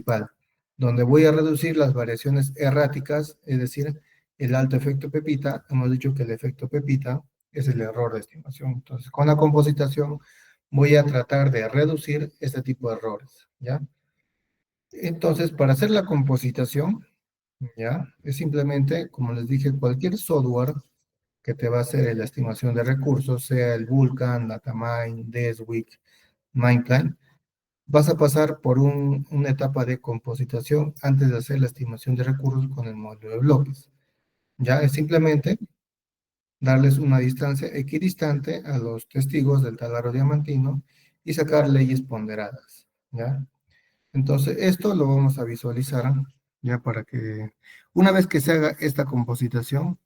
principal, donde voy a reducir las variaciones erráticas, es decir, el alto efecto Pepita. Hemos dicho que el efecto Pepita es el error de estimación. Entonces, con la compositación voy a tratar de reducir este tipo de errores, ¿ya? Entonces, para hacer la compositación, ¿ya? Es simplemente, como les dije, cualquier software que te va a hacer la estimación de recursos, sea el Vulkan, Datamine, Deswik, Mindplan, vas a pasar por una etapa de compositación antes de hacer la estimación de recursos con el módulo de bloques. Ya es simplemente darles una distancia equidistante a los testigos del taladro diamantino y sacar leyes ponderadas, ¿ya? Entonces, esto lo vamos a visualizar, ya para que, una vez que se haga esta compositación,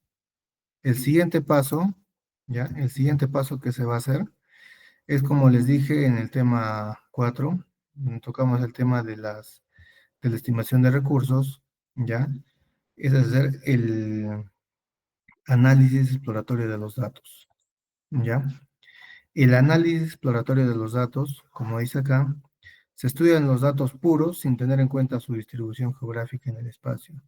el siguiente paso, ya, el siguiente paso que se va a hacer es como les dije en el tema 4, tocamos el tema de la estimación de recursos, ya, es hacer el análisis exploratorio de los datos, ya. El análisis exploratorio de los datos, como dice acá, se estudian los datos puros sin tener en cuenta su distribución geográfica en el espacio.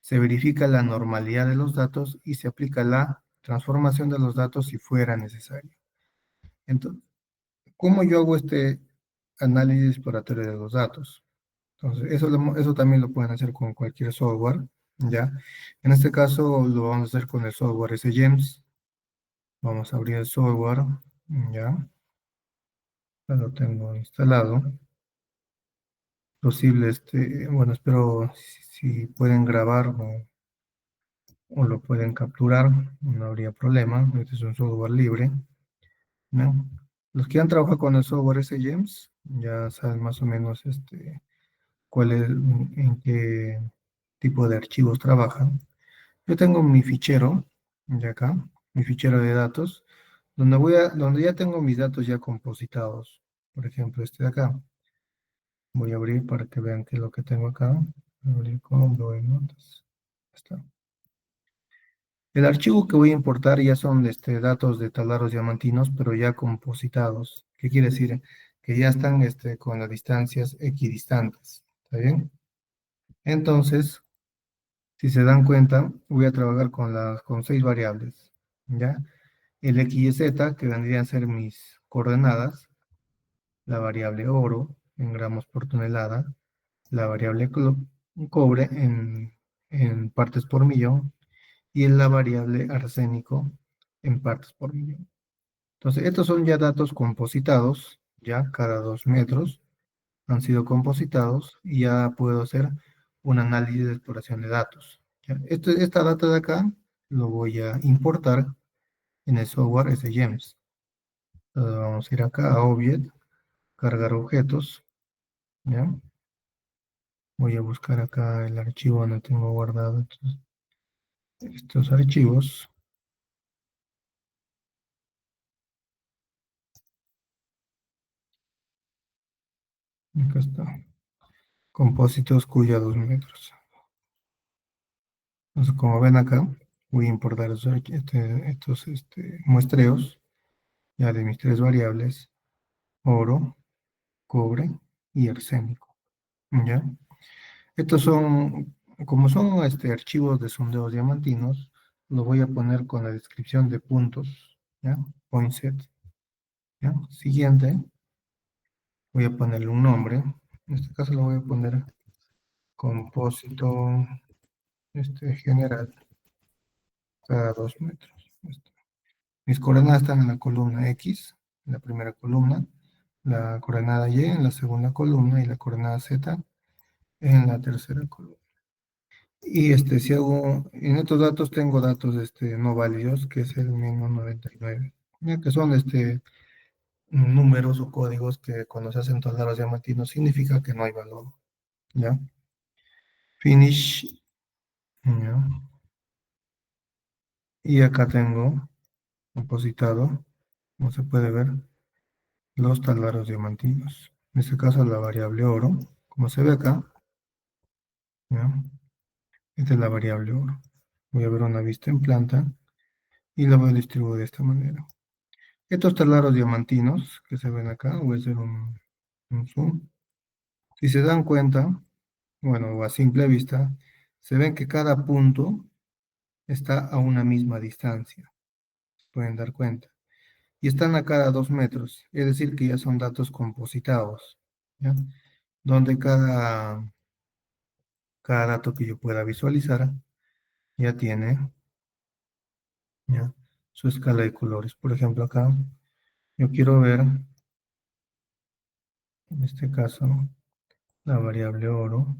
Se verifica la normalidad de los datos y se aplica la transformación de los datos si fuera necesario. Entonces, ¿cómo yo hago este análisis exploratorio de los datos? Entonces, eso también lo pueden hacer con cualquier software, ¿ya? En este caso lo vamos a hacer con el software SGEMS. Vamos a abrir el software, ¿ya? Ya lo tengo instalado. Posible, bueno, espero si pueden grabar o lo pueden capturar, no habría problema. Este es un software libre, ¿no? Los que han trabajado con el software SGEMS ya saben más o menos cuál es, en qué tipo de archivos trabajan. Yo tengo mi fichero de acá, mi fichero de datos, donde ya tengo mis datos ya compositados. Por ejemplo, este de acá. Voy a abrir para que vean qué es lo que tengo acá. Abrir con Blow Notas. Está. El archivo que voy a importar ya son datos de taladros diamantinos, pero ya compositados. ¿Qué quiere decir? Que ya están con las distancias equidistantes. ¿Está bien? Entonces, si se dan cuenta, voy a trabajar con 6 variables. ¿Ya? El X y Z, que vendrían a ser mis coordenadas, la variable oro en gramos por tonelada, la variable cobre en partes por millón y en la variable arsénico en partes por millón. Entonces, estos son ya datos compositados, ya cada 2 metros han sido compositados y ya puedo hacer un análisis de exploración de datos. ¿Ya? Esta data de acá lo voy a importar en el software SGEMS. Entonces, vamos a ir acá a Object, cargar objetos, ¿ya? Voy a buscar acá el archivo donde tengo guardado estos archivos. Acá está. Compósitos cuya 2 metros. Entonces, como ven acá, voy a importar estos muestreos ya de mis 3 variables, oro, cobre y arsénico. ¿Ya? Estos son, como son archivos de sondeos diamantinos, los voy a poner con la descripción de puntos, ¿ya? Point set. ¿Ya? Siguiente, voy a ponerle un nombre. En este caso lo voy a poner compósito general cada 2 metros. Mis coordenadas están en la columna X, en la primera columna, la coordenada Y en la segunda columna y la coordenada Z en la tercera columna. Y si hago, en estos datos tengo datos no válidos, que es el menos 99, ya que son números o códigos que cuando se hacen taladros diamantinos significa que no hay valor. ¿Ya? Finish. ¿Ya? Y acá tengo compositado, como se puede ver, los taladros diamantinos. En este caso la variable oro, como se ve acá, ¿ya? Esta es la variable oro. Voy a ver una vista en planta y la voy a distribuir de esta manera. Estos taladros diamantinos que se ven acá, voy a hacer un zoom. Si se dan cuenta, bueno, o a simple vista, se ven que cada punto está a una misma distancia, pueden dar cuenta. Y están a cada 2 metros, es decir, que ya son datos compositados, ¿ya? Donde cada dato que yo pueda visualizar ya tiene, ¿ya? Su escala de colores. Por ejemplo, acá yo quiero ver, en este caso, la variable oro,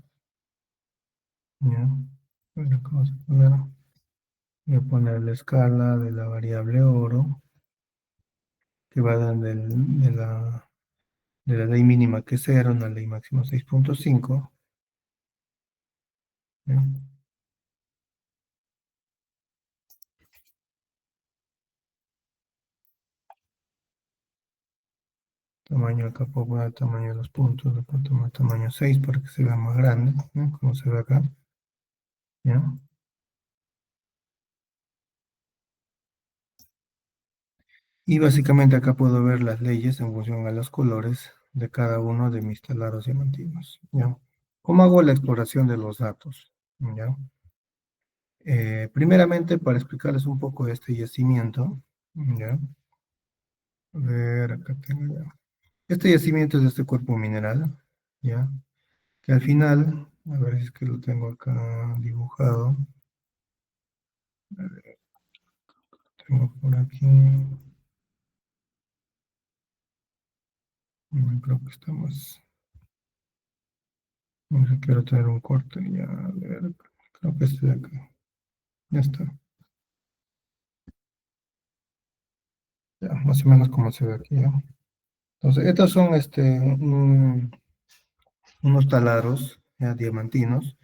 ¿ya? Bueno, acá vamos a poner, voy a poner la escala de la variable oro, que va de la ley mínima que es 0 a la ley máxima 6.5, ¿ya? Tamaño, acá puedo poner el tamaño de los puntos, le puedo tomar tamaño 6 para que se vea más grande, ¿no? Como se ve acá, ¿ya? Y básicamente acá puedo ver las leyes en función a los colores de cada uno de mis talaros diamantinos, ¿ya? ¿Cómo hago la exploración de los datos? ¿Ya? Primeramente, para explicarles un poco de este yacimiento, ¿ya? A ver, acá tengo ya. Este yacimiento es de este cuerpo mineral, ¿ya? Que al final, a ver si es que lo tengo acá dibujado, tengo por aquí, creo que está más, no sé, quiero tener un corte, ya, a ver, creo que este de acá, ya está, ya, más o menos como se ve aquí, ¿ya? Entonces, estos son unos taladros, ya, diamantinos,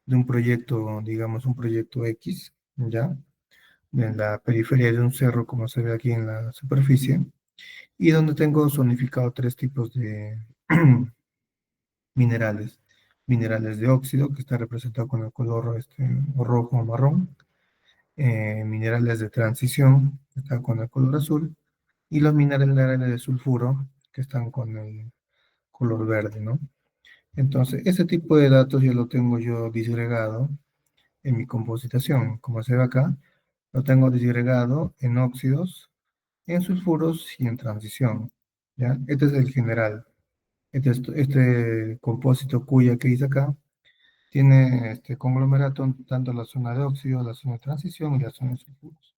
de un proyecto, digamos, un proyecto X, ¿ya? En la periferia de un cerro, como se ve aquí en la superficie, y donde tengo zonificado tres tipos de minerales. Minerales de óxido, que está representado con el color rojo o marrón. Minerales de transición, que están con el color azul. Y los minerales de sulfuro, que están con el color verde, ¿no? Entonces, ese tipo de datos ya lo tengo yo disgregado en mi compositación. Como se ve acá, lo tengo disgregado en óxidos, en sulfuros y en transición, ¿ya? Este es el general. Este compósito cuya que hice acá tiene este conglomerato tanto la zona de óxido, la zona de transición y la zona de sulfuros.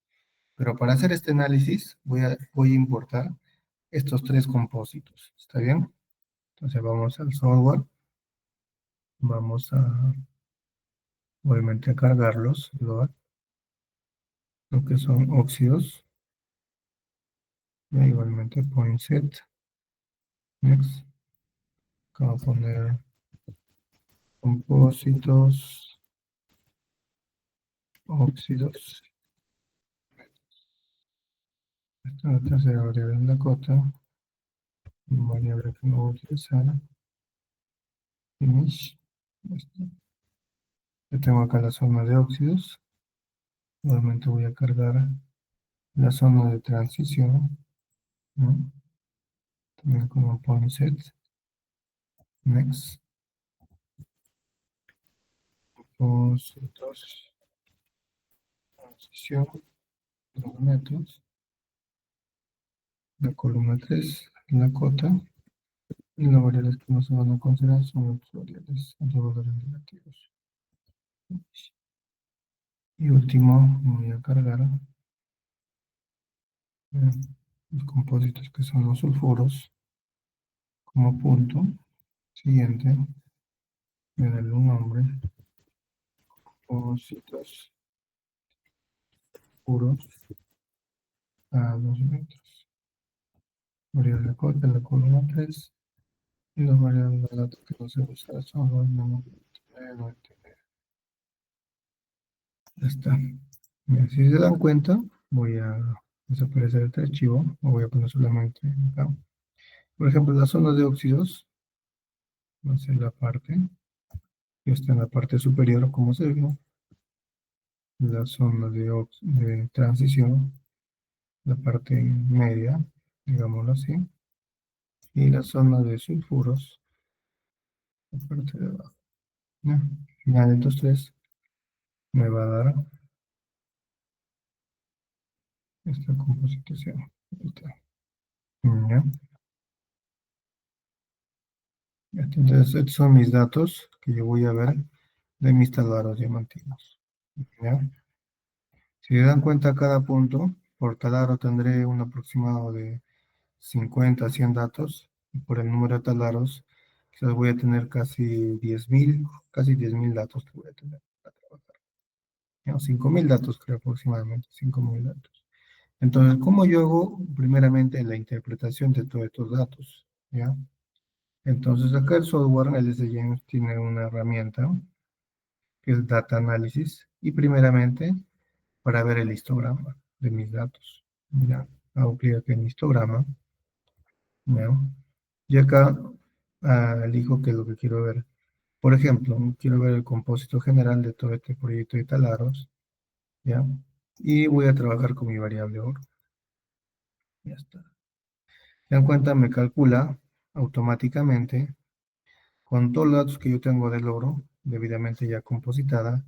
Pero para hacer este análisis voy a importar estos tres compósitos. ¿Está bien? Entonces vamos al software, vamos obviamente a cargarlos, lo que son óxidos, y igualmente point set, next, acá voy a poner compósitos, óxidos, esta es la tercera variable en la cota, variable que no voy a utilizar, finish, esto. Yo tengo acá la zona de óxidos, nuevamente voy a cargar la zona de transición, ¿no? También como point set, next, compósitos, transición, 2 metros, la columna 3, la cota, y las variables que no se van a considerar son las variables de valores negativos. Y último, voy a cargar los compósitos que son los sulfuros como punto. Siguiente, voy a darle un nombre, compósitos puros a 2 metros. Variable cota en la columna 3 y las variables de datos que no se usan son los menos 99. Ya está. Bien, si se dan cuenta, voy a desaparecer este archivo, o voy a poner solamente acá. Por ejemplo, la zona de óxidos va a ser la parte que está en la parte superior, como se ve, la zona de transición, la parte media, digámoslo así, y la zona de sulfuros, la parte de abajo. ¿ya? Final de estos tres me va a dar esta composición. Ahí está. ¿Ya? Entonces, estos son mis datos que yo voy a ver de mis talaros diamantinos. ¿Ya? Si se dan cuenta, cada punto por taladro tendré un aproximado de 50 a 100 datos. Y por el número de talaros, quizás voy a tener casi 10.000 datos que voy a tener para trabajar. ¿Ya? 5.000 datos, creo aproximadamente, 5.000 datos. Entonces, ¿cómo yo hago primeramente la interpretación de todos estos datos? ¿Ya? Entonces, acá el software, el S James, tiene una herramienta que es Data Analysis. Y primeramente, para ver el histograma de mis datos. Ya, hago clic aquí en histograma, ¿ya? Y acá elijo qué es lo que quiero ver. Por ejemplo, quiero ver el compósito general de todo este proyecto de taladros, ¿ya? Y voy a trabajar con mi variable oro. Ya está. Se dan cuenta, me calcula automáticamente con todos los datos que yo tengo del oro, debidamente ya compositada.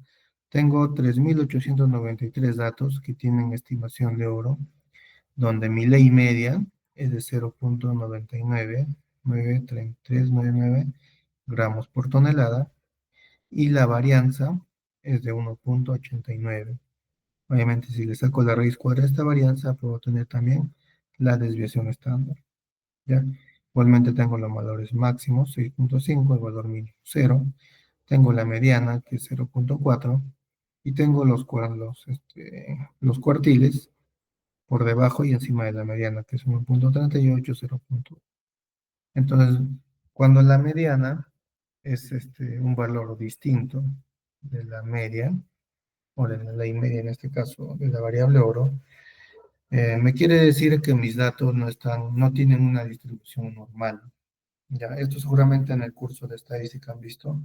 Tengo 3.893 datos que tienen estimación de oro, donde mi ley media es de 0.999 gramos por tonelada y la varianza es de 1.89. Obviamente, si le saco la raíz cuadrada de esta varianza, puedo tener también la desviación estándar. ¿Ya? Igualmente tengo los valores máximos, 6.5, el valor mínimo 0. Tengo la mediana, que es 0.4. Y tengo los cuartiles por debajo y encima de la mediana, que es 1.38, 0. Entonces, cuando la mediana es un valor distinto de la media, o de la ley media en este caso, de la variable oro, me quiere decir que mis datos no tienen una distribución normal. Ya, esto seguramente en el curso de estadística han visto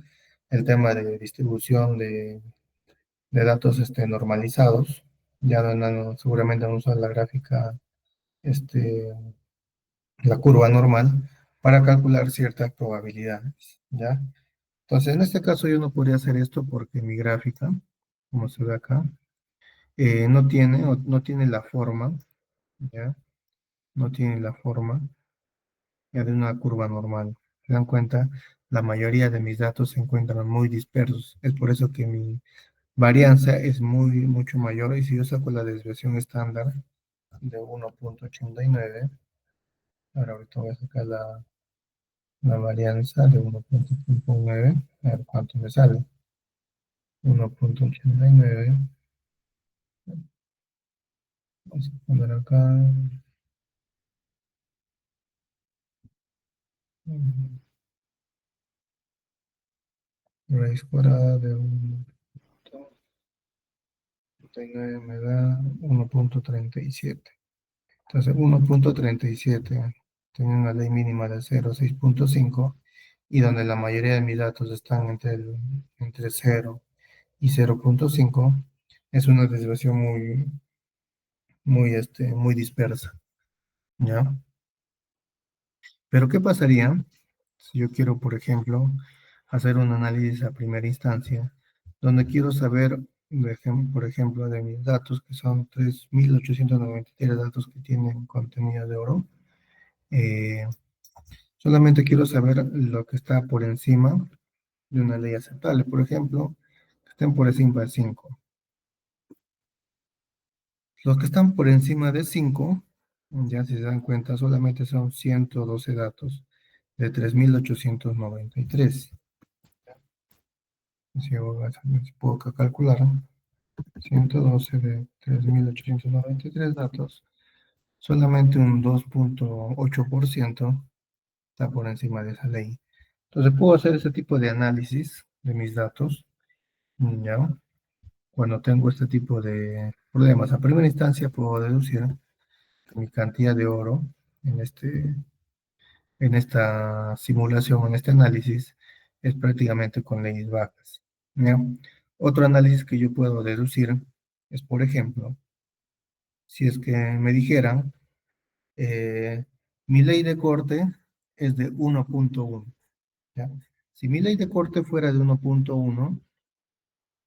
el tema de distribución de datos normalizados. Ya seguramente han usado la gráfica, este, la curva normal para calcular ciertas probabilidades, ¿ya? Entonces, en este caso yo no podría hacer esto porque mi gráfica, como se ve acá, no tiene la forma, ¿ya? No tiene la forma ya de una curva normal. ¿Se dan cuenta? La mayoría de mis datos se encuentran muy dispersos. Es por eso que mi varianza es mucho mayor. Y si yo saco la desviación estándar de 1.89, ahorita voy a sacar la varianza de 1.59, a ver cuánto me sale. 1.89, vamos a poner acá, 1.39 me da 1.37. Entonces, 1.37 tiene una ley mínima de 0,6.5 y donde la mayoría de mis datos están entre 0 y 0.5, es una desviación muy dispersa, ¿ya? Pero ¿qué pasaría si yo quiero, por ejemplo, hacer un análisis a primera instancia, donde quiero saber, por ejemplo, de mis datos, que son 3.893 datos que tienen contenido de oro? eh, Solamente quiero saber lo que está por encima de una ley aceptable. Por ejemplo, que estén por encima de 5. Los que están por encima de 5, ya si se dan cuenta, solamente son 112 datos de 3.893. Si puedo calcular, 112 de 3.893 datos, solamente un 2.8% está por encima de esa ley. Entonces puedo hacer ese tipo de análisis de mis datos, ¿ya? Cuando tengo este tipo de problemas. A primera instancia puedo deducir que mi cantidad de oro en, en esta simulación, en este análisis, es prácticamente con leyes bajas, ¿ya? Otro análisis que yo puedo deducir es, por ejemplo, si es que me dijeran, mi ley de corte es de 1.1, ¿ya? Si mi ley de corte fuera de 1.1,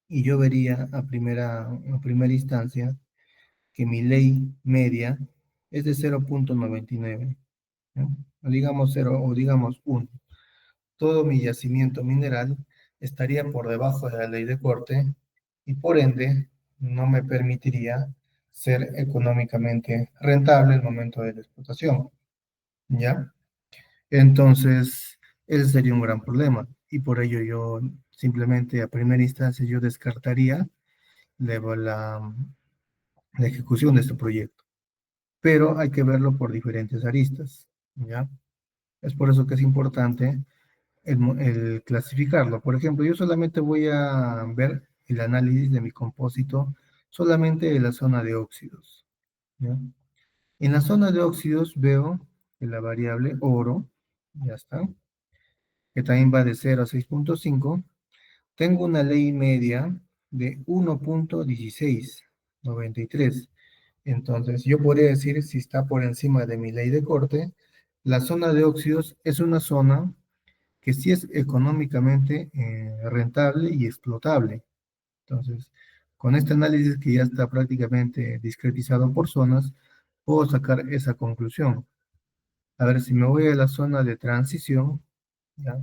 y yo vería a primera instancia que mi ley media es de 0.99, ¿no? O digamos 0 o digamos 1. Todo mi yacimiento mineral estaría por debajo de la ley de corte y por ende no me permitiría ser económicamente rentable el momento de la explotación, ¿ya? Entonces, ese sería un gran problema y por ello yo simplemente a primera instancia yo descartaría la ejecución de este proyecto, pero hay que verlo por diferentes aristas, ¿ya? Es por eso que es importante el clasificarlo. Por ejemplo, yo solamente voy a ver el análisis de mi compósito solamente en la zona de óxidos, ¿ya? En la zona de óxidos veo que la variable oro, ya está, que también va de 0 a 6.5, tengo una ley media de 1.1693. Entonces, yo podría decir, si está por encima de mi ley de corte, la zona de óxidos es una zona que sí es económicamente rentable y explotable. Entonces, con este análisis que ya está prácticamente discretizado por zonas, puedo sacar esa conclusión. A ver, si me voy a la zona de transición, ¿ya?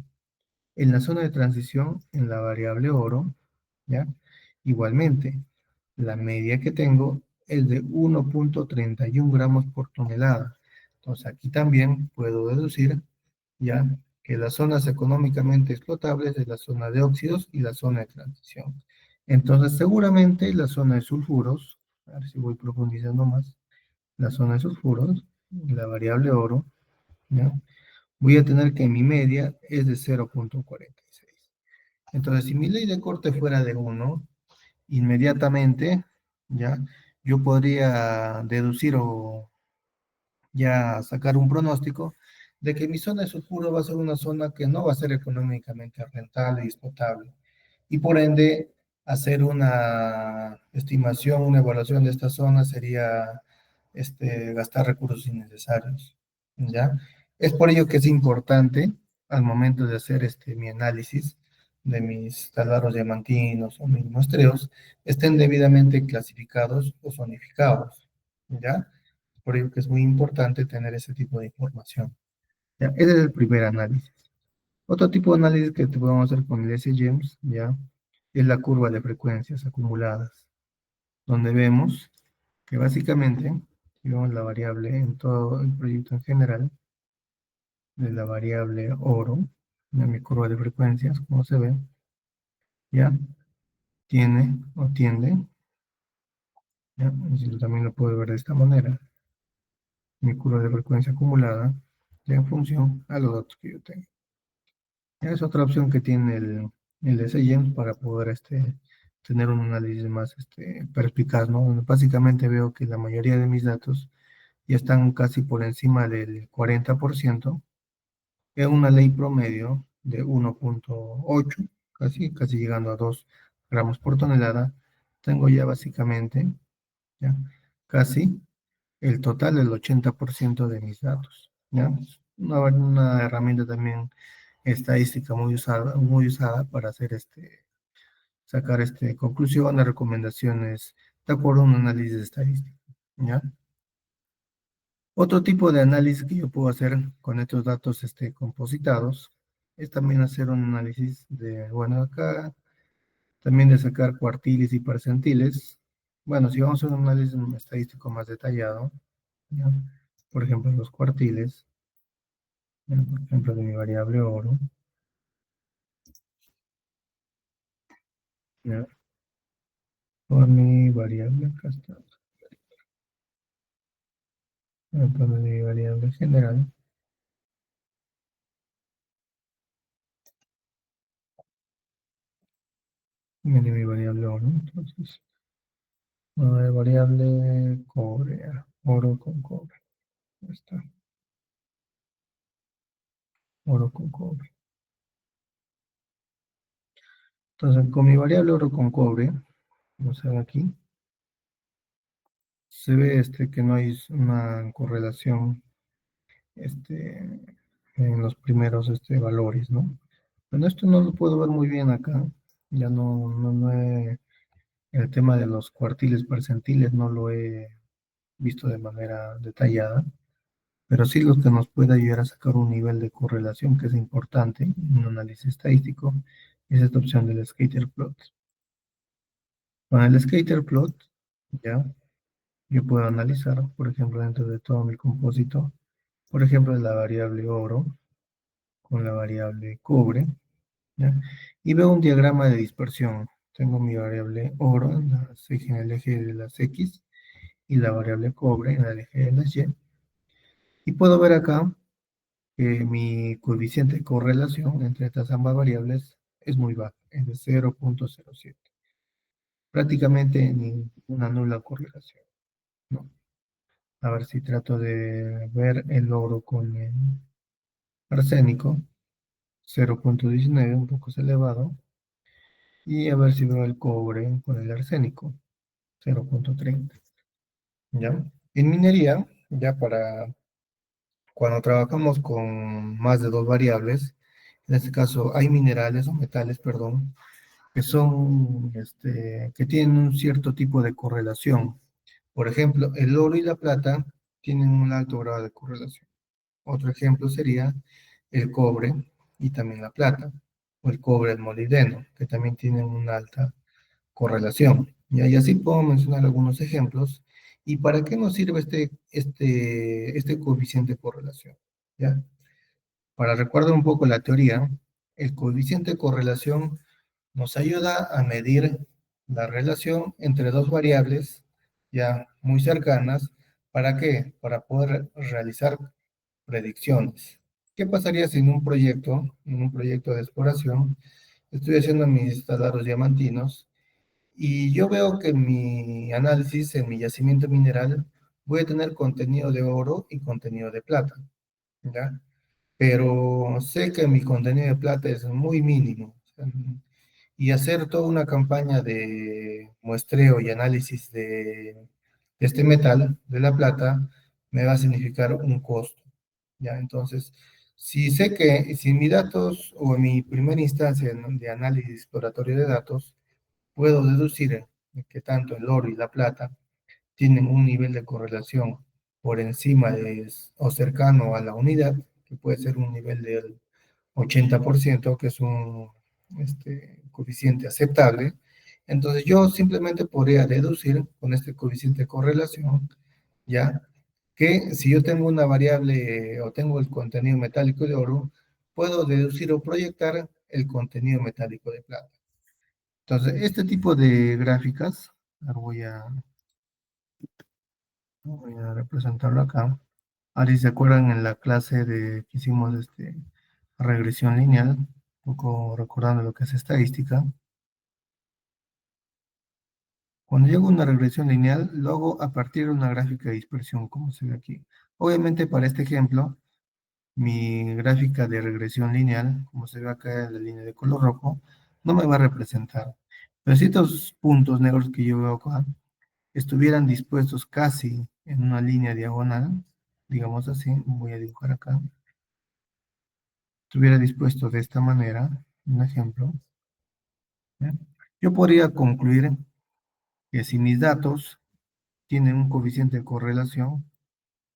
En la zona de transición, en la variable oro, ¿ya? Igualmente, la media que tengo es de 1.31 gramos por tonelada. Entonces, aquí también puedo deducir ya que las zonas económicamente explotables es la zona de óxidos y la zona de transición. Entonces, seguramente la zona de sulfuros, a ver si voy profundizando más, la zona de sulfuros, la variable oro, ¿ya? Voy a tener que mi media es de 0.46. Entonces, si mi ley de corte fuera de 1, inmediatamente, ¿ya? Yo podría deducir o ya sacar un pronóstico de que mi zona de sulfuro va a ser una zona que no va a ser económicamente rentable y explotable. Y por ende, hacer una estimación, una evaluación de esta zona sería gastar recursos innecesarios, ¿ya? Es por ello que es importante, al momento de hacer mi análisis de mis talaros diamantinos o mis muestreos, estén debidamente clasificados o zonificados, ¿ya? Por ello que es muy importante tener ese tipo de información. ¿Ya? Ese es el primer análisis. Otro tipo de análisis que podemos hacer con el SGEMS, ¿ya? Es la curva de frecuencias acumuladas, donde vemos que básicamente, si vemos la variable en todo el proyecto en general, de la variable oro, de mi curva de frecuencias, como se ve, ya tiene o tiende, ya, yo también lo puedo ver de esta manera, mi curva de frecuencia acumulada, ya en función a los datos que yo tengo. Es otra opción que tiene el SGEMS para poder tener un análisis más perspicaz, ¿no? Donde básicamente veo que la mayoría de mis datos ya están casi por encima del 40%, es una ley promedio de 1.8, casi llegando a 2 gramos por tonelada. Tengo ya básicamente, ya, casi el total del 80% de mis datos, ¿ya? Una herramienta también estadística muy usada para hacer sacar conclusiones, recomendaciones de acuerdo a un análisis estadístico, ¿ya? Otro tipo de análisis que yo puedo hacer con estos datos compositados es también hacer un análisis de, bueno, acá también de sacar cuartiles y percentiles. Bueno, si vamos a hacer un análisis estadístico más detallado, ¿ya? Por ejemplo, los cuartiles, ¿ya? Por ejemplo, de mi variable oro, ¿ya? Por mi variable, acá está, por mi variable general, mi variable oro, entonces, variable cobre, oro con cobre, ahí está, oro con cobre. Entonces, con mi variable oro con cobre, vamos a ver aquí, se ve que no hay una correlación en los primeros valores, ¿no? Bueno, esto no lo puedo ver muy bien acá. Ya el tema de los cuartiles percentiles no lo he visto de manera detallada, pero sí lo que nos puede ayudar a sacar un nivel de correlación que es importante en un análisis estadístico es esta opción del scatter plot. Con el scatter plot, ya, yo puedo analizar, por ejemplo, dentro de todo mi compósito, por ejemplo, la variable oro con la variable cobre, ¿ya? Y veo un diagrama de dispersión. Tengo mi variable oro en el eje de las X y la variable cobre en el eje de las Y. Y puedo ver acá que mi coeficiente de correlación entre estas ambas variables es muy bajo, es de 0,07. Prácticamente una nula correlación, ¿no? A ver si trato de ver el oro con el arsénico, 0,19, un poco elevado. Y a ver si veo el cobre con el arsénico, 0,30. ¿Ya? En minería, ya para cuando trabajamos con más de dos variables, en este caso hay minerales o metales, perdón, que tienen un cierto tipo de correlación. Por ejemplo, el oro y la plata tienen un alto grado de correlación. Otro ejemplo sería el cobre y también la plata, o el cobre, el molibdeno, que también tienen una alta correlación. ¿Ya? Y así puedo mencionar algunos ejemplos. ¿Y para qué nos sirve este coeficiente de correlación? ¿Ya? Para recordar un poco la teoría, el coeficiente de correlación nos ayuda a medir la relación entre dos variables ya muy cercanas. ¿Para qué? Para poder realizar predicciones. ¿Qué pasaría si en un proyecto de exploración, estoy haciendo mis talados diamantinos y yo veo que en mi análisis, en mi yacimiento mineral, voy a tener contenido de oro y contenido de plata, ¿ya? Pero sé que mi contenido de plata es muy mínimo. Y hacer toda una campaña de muestreo y análisis de este metal, de la plata, me va a significar un costo, ¿ya? Entonces, si sé que, si en mis datos o en mi primera instancia de análisis exploratorio de datos, puedo deducir que tanto el oro y la plata tienen un nivel de correlación por encima o cercano a la unidad, que puede ser un nivel del 80%, que es un coeficiente aceptable. Entonces yo simplemente podría deducir con este coeficiente de correlación, ya, que si yo tengo una variable o tengo el contenido metálico de oro, puedo deducir o proyectar el contenido metálico de plata. Entonces, este tipo de gráficas, ahora voy a representarlo acá. Ahora, si se acuerdan en la clase que hicimos regresión lineal, un poco recordando lo que es estadística. Cuando llego a una regresión lineal, lo hago a partir de una gráfica de dispersión, como se ve aquí. Obviamente, para este ejemplo, mi gráfica de regresión lineal, como se ve acá en la línea de color rojo, no me va a representar. Pero si estos puntos negros que yo veo acá estuvieran dispuestos casi en una línea diagonal, digamos así, voy a dibujar acá, estuviera dispuesto de esta manera, un ejemplo, ¿ya? Yo podría concluir que si mis datos tienen un coeficiente de correlación,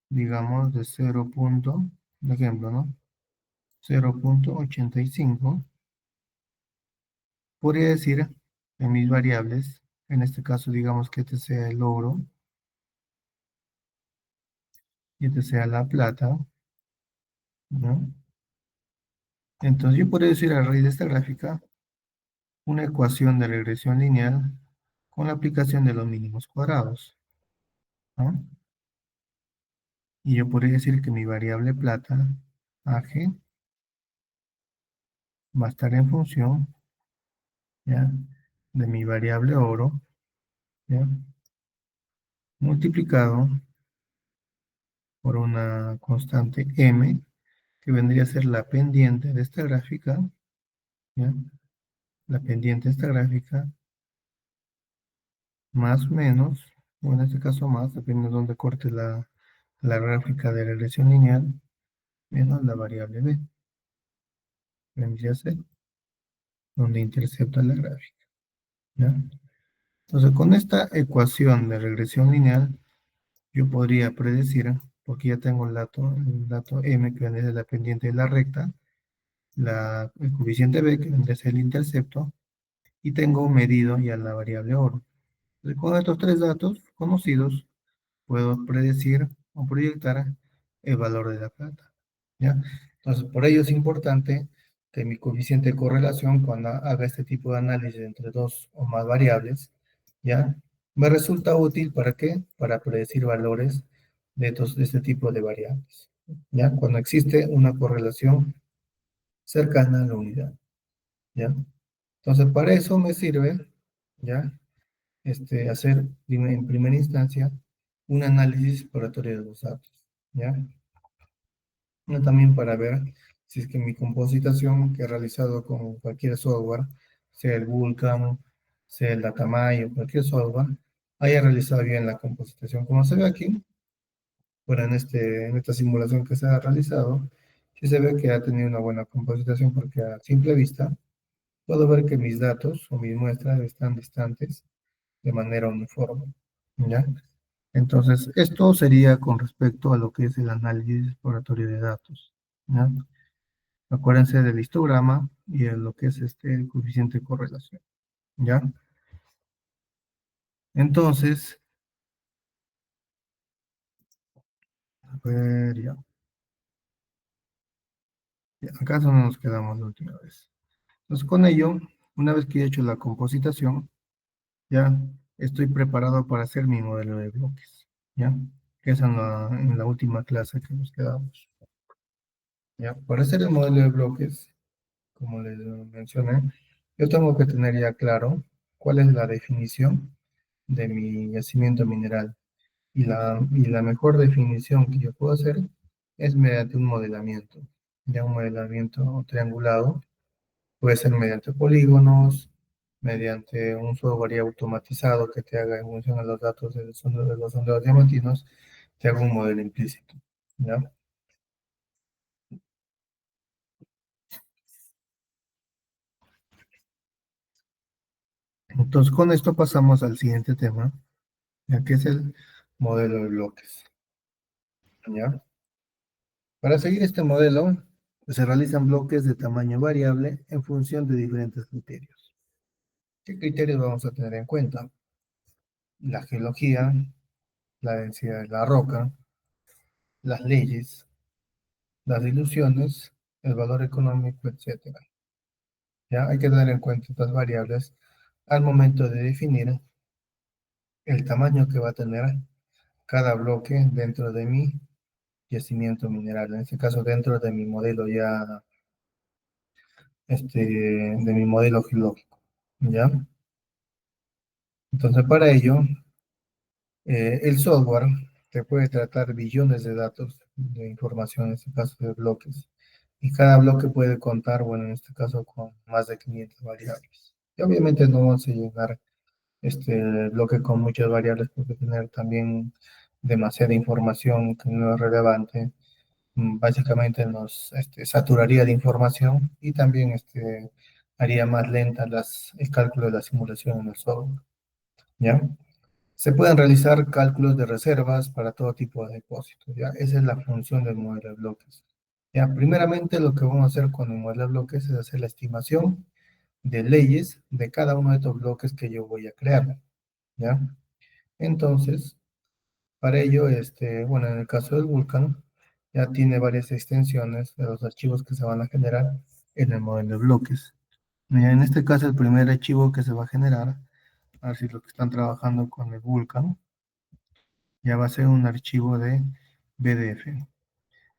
digamos de 0. Un ejemplo, ¿no? 0,85, podría decir en mis variables, en este caso digamos que este sea el oro y este sea la plata, ¿no? Entonces yo podría decir a raíz de esta gráfica una ecuación de regresión lineal con la aplicación de los mínimos cuadrados, ¿no? Y yo podría decir que mi variable plata, AG, va a estar en función, ¿ya? De mi variable oro, ¿ya? Multiplicado por una constante M, que vendría a ser la pendiente de esta gráfica, ¿ya? La pendiente de esta gráfica, más menos, o en este caso más, depende de dónde corte la gráfica de regresión lineal, menos la variable B, vendría a ser. donde intercepta la gráfica, ¿ya? Entonces, con esta ecuación de regresión lineal, yo podría predecir, porque ya tengo el dato m, que es la pendiente de la recta, el coeficiente b, que vendría a ser el intercepto, y tengo medido ya la variable oro. Entonces, con estos tres datos conocidos, puedo predecir o proyectar el valor de la plata, ¿ya? Entonces, por ello es importante que mi coeficiente de correlación, cuando haga este tipo de análisis entre dos o más variables, ¿ya? Me resulta útil, ¿para qué? Para predecir valores de este tipo de variables, ¿ya? Cuando existe una correlación cercana a la unidad, ¿ya? Entonces, para eso me sirve, ¿ya? Hacer en primera instancia un análisis exploratorio de los datos, ¿ya? No, también para ver si es que mi compositación que he realizado con cualquier software, sea el Vulkan, sea el Datamai o cualquier software, haya realizado bien la compositación. Como se ve aquí, bueno, en esta simulación que se ha realizado, sí se ve que ha tenido una buena compositación porque a simple vista puedo ver que mis datos o mis muestras están distantes de manera uniforme, ¿ya? Entonces, esto sería con respecto a lo que es el análisis exploratorio de datos, ¿ya? Acuérdense del histograma y de lo que es el coeficiente de correlación, ¿ya? Entonces, a ver, ya. Acá es donde nos quedamos la última vez. Entonces, con ello, una vez que he hecho la compositación, ya estoy preparado para hacer mi modelo de bloques, ¿ya? Que es en la última clase que nos quedamos, ¿ya? Para hacer el modelo de bloques, como les mencioné, yo tengo que tener ya claro cuál es la definición de mi yacimiento mineral. Y la mejor definición que yo puedo hacer es mediante un modelamiento. Ya un modelamiento triangulado puede ser mediante polígonos, mediante un software ya automatizado que te haga en función a los datos de los sondeos diamantinos, te haga un modelo implícito, ¿ya? Entonces, con esto pasamos al siguiente tema, ya que es el modelo de bloques, ¿ya? Para seguir este modelo, se realizan bloques de tamaño variable en función de diferentes criterios. ¿Qué criterios vamos a tener en cuenta? La geología, la densidad de la roca, las leyes, las diluciones, el valor económico, etcétera. Ya hay que tener en cuenta estas variables al momento de definir el tamaño que va a tener cada bloque dentro de mi yacimiento mineral, en este caso dentro de mi modelo ya, de mi modelo geológico, ¿ya? Entonces, para ello, el software te puede tratar billones de datos de información, en este caso de bloques, y cada bloque puede contar, bueno, en este caso con más de 500 variables. Y obviamente no vamos a llenar este bloque con muchas variables porque tener también demasiada información que no es relevante, básicamente nos saturaría de información y también haría más lenta el cálculo de la simulación en el software, ¿ya? Se pueden realizar cálculos de reservas para todo tipo de depósitos, ¿ya? Esa es la función del modelo de bloques. Ya, primeramente lo que vamos a hacer con el modelo de bloques es hacer la estimación de leyes de cada uno de estos bloques que yo voy a crear, ¿ya? Entonces, para ello, bueno, en el caso del Vulkan, ya tiene varias extensiones de los archivos que se van a generar en el modelo de bloques. Ya, en este caso, el primer archivo que se va a generar, a ver si los que están trabajando con el Vulkan, ya va a ser un archivo de BDF,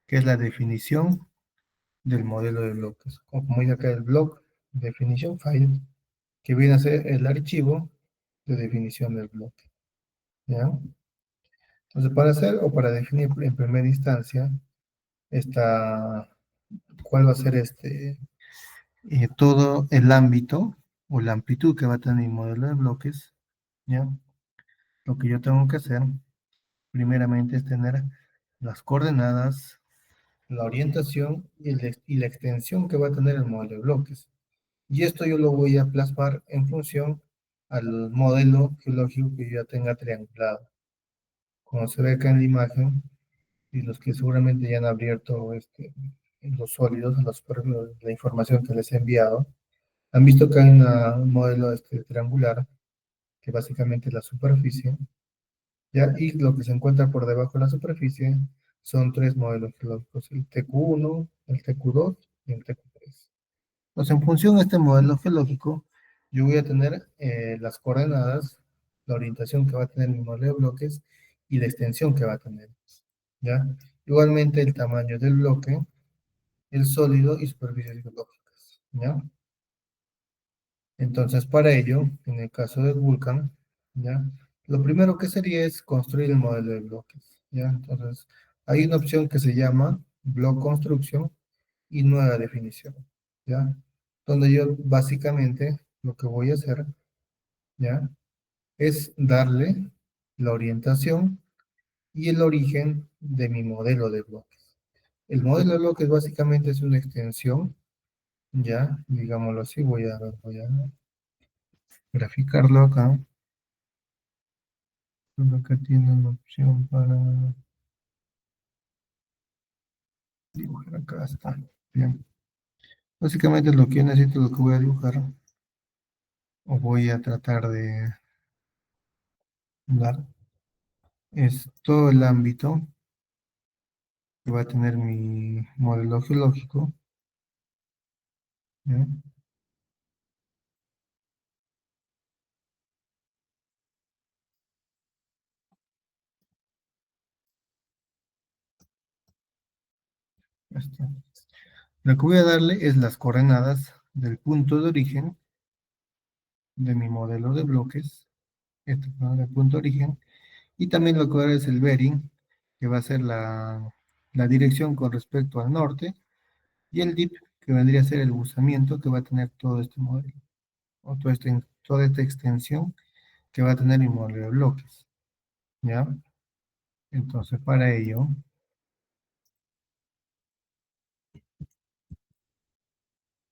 que es la definición del modelo de bloques. Como dice acá el block definition file, que viene a ser el archivo de definición del bloque, ¿ya? Entonces, para hacer o para definir en primera instancia esta, cuál va a ser todo el ámbito o la amplitud que va a tener mi modelo de bloques, ¿ya? Lo que yo tengo que hacer, primeramente, es tener las coordenadas, la orientación y la extensión que va a tener el modelo de bloques. Y esto yo lo voy a plasmar en función al modelo geológico que yo ya tenga triangulado. Como se ve acá en la imagen, y los que seguramente ya han abierto los sólidos, la información que les he enviado, han visto que hay un modelo triangular, que básicamente es la superficie, ¿ya? Y lo que se encuentra por debajo de la superficie son tres modelos geológicos, el TQ1, el TQ2 y el TQ3. Entonces, en función de este modelo geológico, yo voy a tener las coordenadas, la orientación que va a tener mi modelo de bloques y la extensión que va a tener, ¿ya? Igualmente el tamaño del bloque, el sólido y superficies geológicas, ¿ya? Entonces, para ello, en el caso del Vulcan, ¿ya? Lo primero que sería es construir el modelo de bloques, ¿ya? Entonces, hay una opción que se llama Block Construction y Nueva Definición, ¿ya? Donde yo básicamente lo que voy a hacer, ¿ya? Es darle la orientación y el origen de mi modelo de bloques. El modelo de bloques básicamente es una extensión, ¿ya? Digámoslo así, voy a graficarlo acá. Acá tiene una opción para dibujar. Acá está. Bien. Básicamente lo que yo necesito, lo que voy a dibujar, o voy a tratar de dar, es todo el ámbito que va a tener mi modelo geológico. ¿Ya? Ya está. Lo que voy a darle es las coordenadas del punto de origen de mi modelo de bloques. Este, ¿no? El punto de origen. Y también lo que voy a dar es el bearing, que va a ser la dirección con respecto al norte. Y el dip, que vendría a ser el buzamiento que va a tener todo este modelo, o toda esta extensión que va a tener mi modelo de bloques, ¿ya? Entonces, para ello,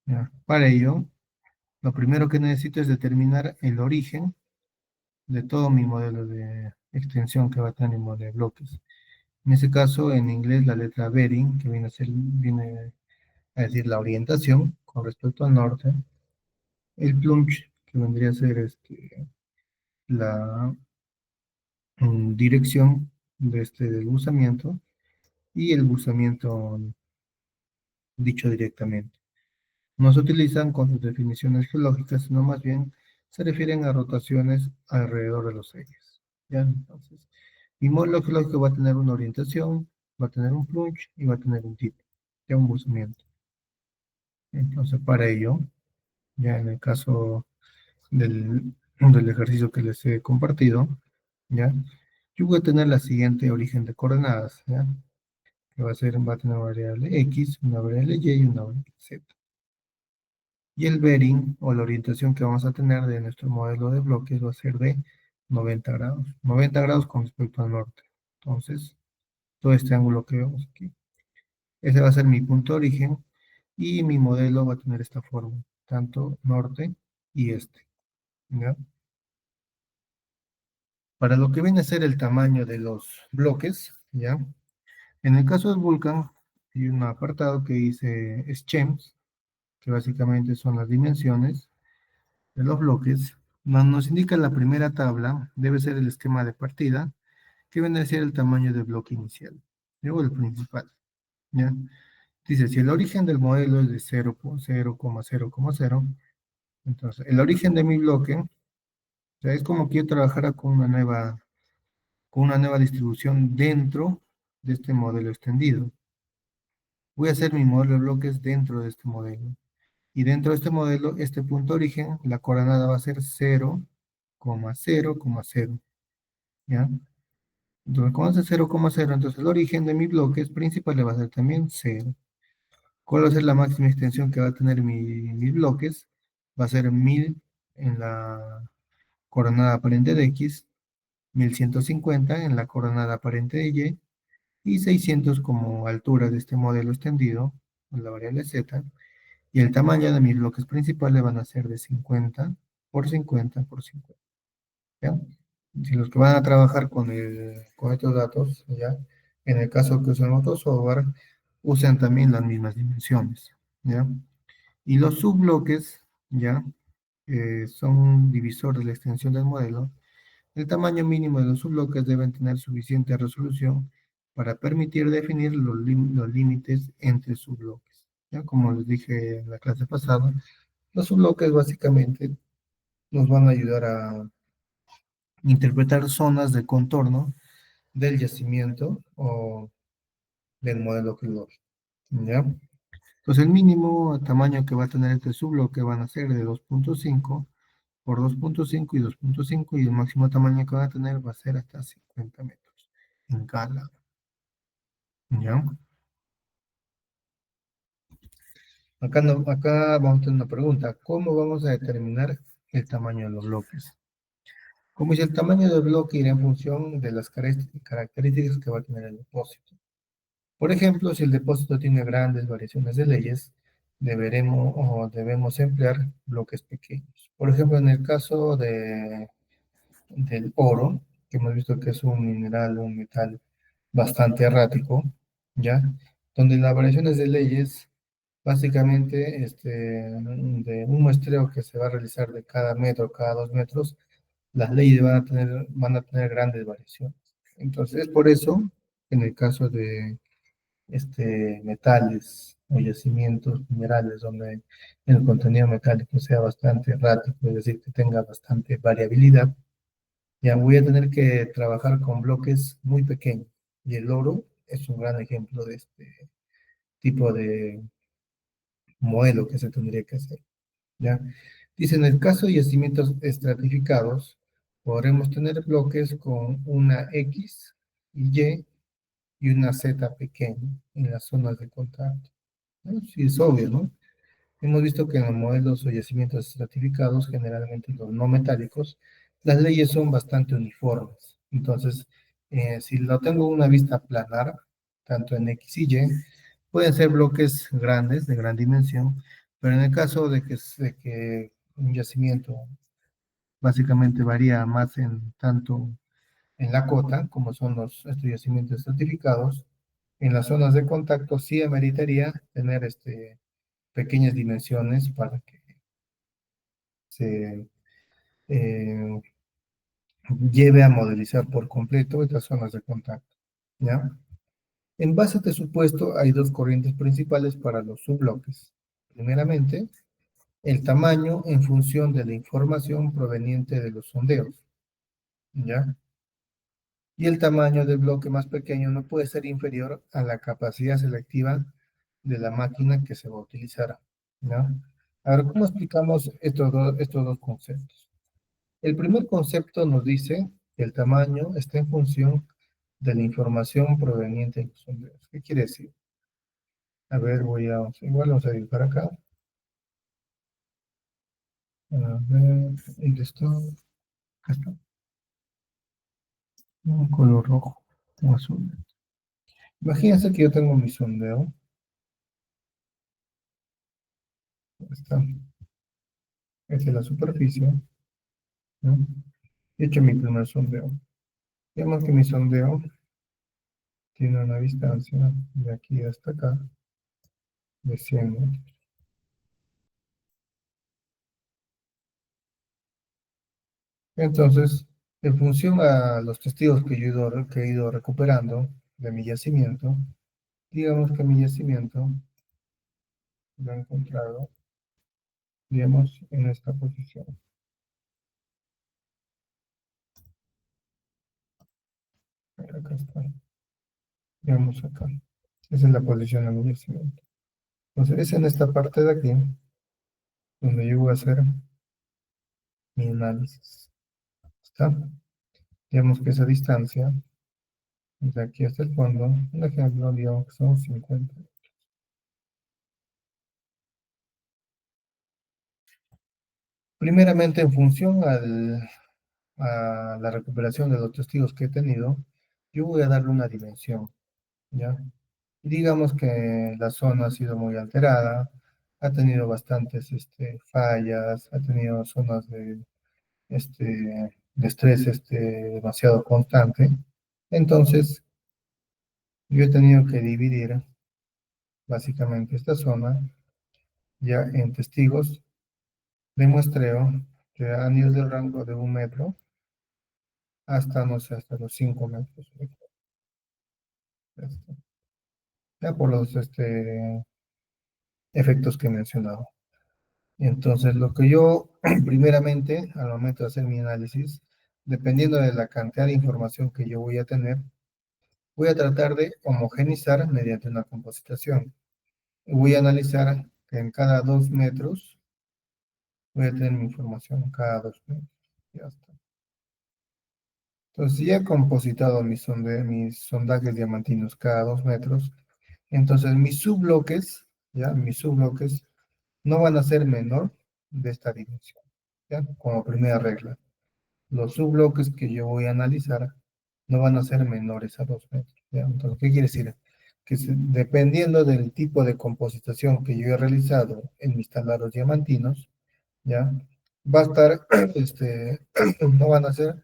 ¿ya? Para ello, lo primero que necesito es determinar el origen de todo mi modelo de extensión que va a tener mi modelo de bloques. En ese caso, en inglés, la letra bearing, que viene a decir la orientación con respecto al norte, el plunge, que vendría a ser la dirección del buzamiento, y el buzamiento dicho directamente. No se utilizan con sus definiciones geológicas, sino más bien se refieren a rotaciones alrededor de los ejes. ¿Ya? Entonces, mi módulo geológico va a tener una orientación, va a tener un plunge y va a tener un tip, ya un buzamiento. Entonces, para ello, ya en el caso del ejercicio que les he compartido, ¿ya? Yo voy a tener la siguiente origen de coordenadas, ¿ya? Que va a tener una variable X, una variable Y y una variable Z. Y el bearing o la orientación que vamos a tener de nuestro modelo de bloques va a ser de 90 grados. 90 grados con respecto al norte. Entonces, todo este ángulo que vemos aquí. Ese va a ser mi punto de origen y mi modelo va a tener esta forma, tanto norte y este, ¿ya? Para lo que viene a ser el tamaño de los bloques, ¿ya? En el caso del Vulcan, hay un apartado que dice SCHEMS, que básicamente son las dimensiones de los bloques. Nos indica la primera tabla, debe ser el esquema de partida, que viene a ser el tamaño del bloque inicial, luego el principal, ¿ya? Dice, si el origen del modelo es de 0,0,0,0, entonces el origen de mi bloque, o sea, es como que yo trabajara con una nueva distribución dentro de este modelo extendido. Voy a hacer mi modelo de bloques dentro de este modelo. Y dentro de este modelo, este punto de origen, la coordenada va a ser 0,0,0, ¿ya? Entonces, como es 0,0, entonces el origen de mi bloques principal le va a ser también 0. ¿Cuál va a ser la máxima extensión que va a tener mis bloques? Va a ser 1000 en la coordenada aparente de X, 1150 en la coordenada aparente de Y, y 600 como altura de este modelo extendido, con la variable Z, Y el tamaño de mis bloques principales van a ser de 50 por 50 por 50. ¿Ya? Si los que van a trabajar con estos datos, ¿ya? En el caso que usen otro software, usan también las mismas dimensiones, ¿ya? Y los subbloques, ¿ya? Son divisores de la extensión del modelo. El tamaño mínimo de los subbloques deben tener suficiente resolución para permitir definir los límites entre subbloques. ¿Ya? Como les dije en la clase pasada, los subbloques básicamente nos van a ayudar a interpretar zonas de contorno del yacimiento o del modelo geológico. ¿Ya? Entonces el mínimo tamaño que va a tener este subbloque van a ser de 2.5 por 2.5 y 2.5 y el máximo tamaño que va a tener va a ser hasta 50 metros en cada lado. ¿Ya? Acá, acá vamos a tener una pregunta. ¿Cómo vamos a determinar el tamaño de los bloques? Como dice, el tamaño del bloque irá en función de las características que va a tener el depósito. Por ejemplo, si el depósito tiene grandes variaciones de leyes, deberemos o debemos emplear bloques pequeños. Por ejemplo, en el caso del oro, que hemos visto que es un mineral, un metal bastante errático, ¿ya? Donde las variaciones de leyes, básicamente, de un muestreo que se va a realizar de cada metro, cada 2 metros, las leyes van a tener grandes variaciones. Entonces, es por eso, en el caso de metales o yacimientos minerales donde el contenido metálico sea bastante errático, es decir, que tenga bastante variabilidad, ya voy a tener que trabajar con bloques muy pequeños. Y el oro es un gran ejemplo de este tipo de modelo que se tendría que hacer. ¿Ya? Dice, en el caso de yacimientos estratificados, podremos tener bloques con una X y una Z pequeña en las zonas de contacto. ¿No? Sí, es obvio, ¿no? Hemos visto que en los modelos o yacimientos estratificados, generalmente los no metálicos, las leyes son bastante uniformes. Entonces, si lo tengo en una vista planar, tanto en X y Y, pueden ser bloques grandes, de gran dimensión, pero en el caso de que un yacimiento básicamente varía más en tanto en la cota, como son estos yacimientos estratificados, en las zonas de contacto sí ameritaría tener pequeñas dimensiones para que se eh, lleve a modelizar por completo estas zonas de contacto, ¿ya? En base a este supuesto, hay dos corrientes principales para los subbloques. Primeramente, el tamaño en función de la información proveniente de los sondeos, ¿ya? Y el tamaño del bloque más pequeño no puede ser inferior a la capacidad selectiva de la máquina que se va a utilizar, ¿ya? A ver, ¿cómo explicamos estos dos conceptos? El primer concepto nos dice que el tamaño está en función de la información proveniente de los sondeos. ¿Qué quiere decir? A ver, igual vamos a dibujar acá. A ver, ¿dónde está? Acá está. Un color rojo o azul. Imagínense que yo tengo mi sondeo. Está. Esta es la superficie, ¿no? He hecho mi primer sondeo. Digamos que mi sondeo tiene una distancia de aquí hasta acá de 100 metros. Entonces, en función a los testigos que he ido recuperando de mi yacimiento, digamos que mi yacimiento lo he encontrado, digamos, en esta posición. Acá está, digamos acá. Esa es la posición de mi yacimiento. Entonces, es en esta parte de aquí donde yo voy a hacer mi análisis. ¿Está? Digamos que esa distancia, de aquí hasta el fondo, un ejemplo, digamos que son 50. Primeramente, en función a la recuperación de los testigos que he tenido, yo voy a darle una dimensión, ¿ya? Digamos que la zona ha sido muy alterada, ha tenido bastantes fallas, ha tenido zonas de estrés demasiado constante. Entonces, yo he tenido que dividir básicamente esta zona ya en testigos de muestreo que han ido del rango de 1 metro hasta, no sé, hasta los 5 metros. Ya por los efectos que he mencionado. Entonces, lo que yo, primeramente, al momento de hacer mi análisis, dependiendo de la cantidad de información que yo voy a tener, voy a tratar de homogenizar mediante una compositación. Voy a analizar que en cada 2 metros, voy a tener mi información cada 2 metros. Ya está. Entonces, si ya he compositado mis sondajes diamantinos cada 2 metros, entonces mis subbloques no van a ser menor de esta dimensión, ¿ya? Como primera regla. Los subbloques que yo voy a analizar no van a ser menores a 2 metros, ¿ya? Entonces, ¿qué quiere decir? Que dependiendo del tipo de compositación que yo he realizado en mis talaros diamantinos, ¿ya? Va a estar, no van a ser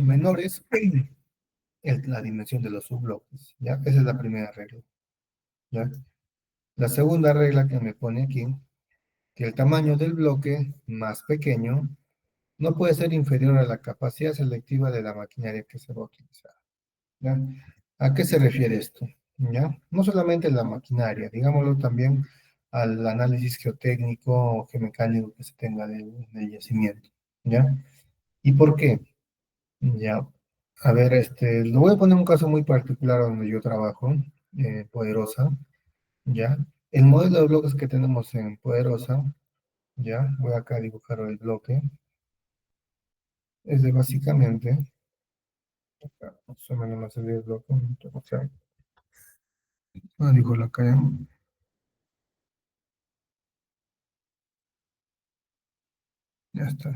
menores la dimensión de los subbloques, ¿ya? Esa es la primera regla, ¿ya? La segunda regla que me pone aquí, que el tamaño del bloque más pequeño no puede ser inferior a la capacidad selectiva de la maquinaria que se va a utilizar, ¿ya? ¿A qué se refiere esto? ¿Ya? No solamente la maquinaria, digámoslo también al análisis geotécnico o geomecánico que se tenga del yacimiento, ¿ya? ¿Y por qué? Ya, a ver, lo voy a poner un caso muy particular donde yo trabajo, Poderosa, ¿ya? El modelo de bloques que tenemos en Poderosa, ¿ya? Voy acá a dibujar el bloque, es de básicamente, acá, se me llama el bloque, o sea, dibujo acá, ¿ya? Ya está.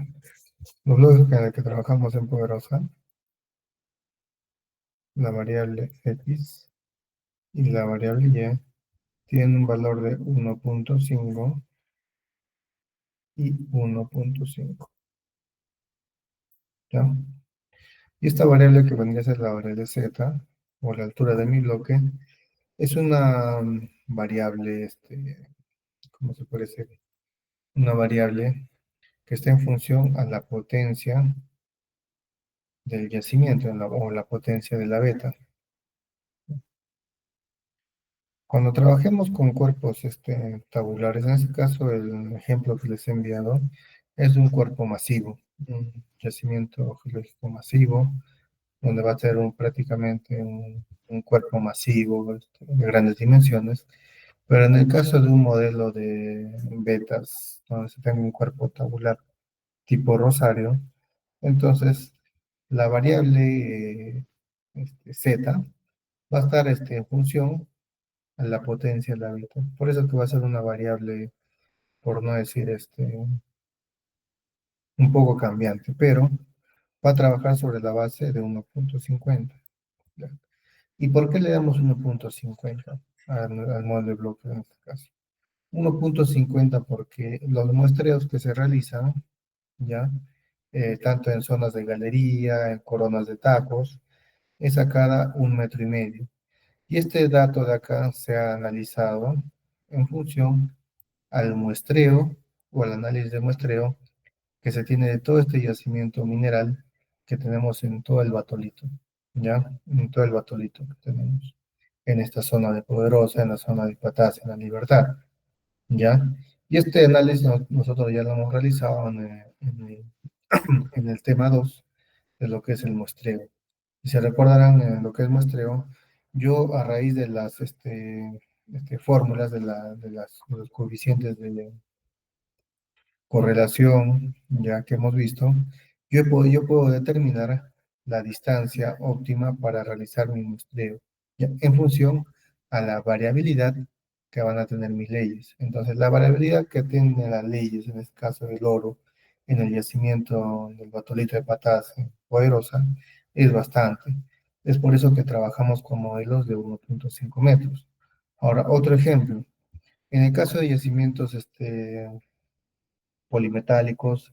Los bloques con los que trabajamos en Poderosa, la variable X y la variable Y, tienen un valor de 1.5 y 1.5, ¿ya? Y esta variable que vendría a ser la variable z, o la altura de mi bloque, es una variable, ¿cómo se puede decir? Una variable que está en función a la potencia del yacimiento, o la potencia de la beta. Cuando trabajemos con cuerpos tabulares, en este caso el ejemplo que les he enviado es un cuerpo masivo, un yacimiento geológico masivo, donde va a ser prácticamente un cuerpo masivo de grandes dimensiones. Pero en el caso de un modelo de betas, donde se tenga un cuerpo tabular tipo rosario, entonces la variable z va a estar en función a la potencia de la beta. Por eso que va a ser una variable, por no decir un poco cambiante, pero va a trabajar sobre la base de 1.50. ¿Y por qué le damos 1.50 al molde de bloque en este caso? 1.50 porque los muestreos que se realizan, ya, tanto en zonas de galería, en coronas de tacos, es a cada 1,5 metros. Y este dato de acá se ha analizado en función al muestreo o al análisis de muestreo que se tiene de todo este yacimiento mineral que tenemos en todo el batolito, ¿ya? En todo el batolito que tenemos en esta zona de Poderosa, en la zona de Patas, en la Libertad, ¿ya? Y este análisis nosotros ya lo hemos realizado en el tema 2 de lo que es el muestreo. Y se recordarán en lo que es muestreo, yo a raíz de las fórmulas de los coeficientes de correlación, ya que hemos visto, yo puedo determinar la distancia óptima para realizar mi muestreo, ya, en función a la variabilidad que van a tener mis leyes. Entonces, la variabilidad que tienen las leyes, en este caso del oro, en el yacimiento del batolito de Patas en Poderosa, es bastante. Es por eso que trabajamos con modelos de 1.5 metros. Ahora, otro ejemplo. En el caso de yacimientos polimetálicos,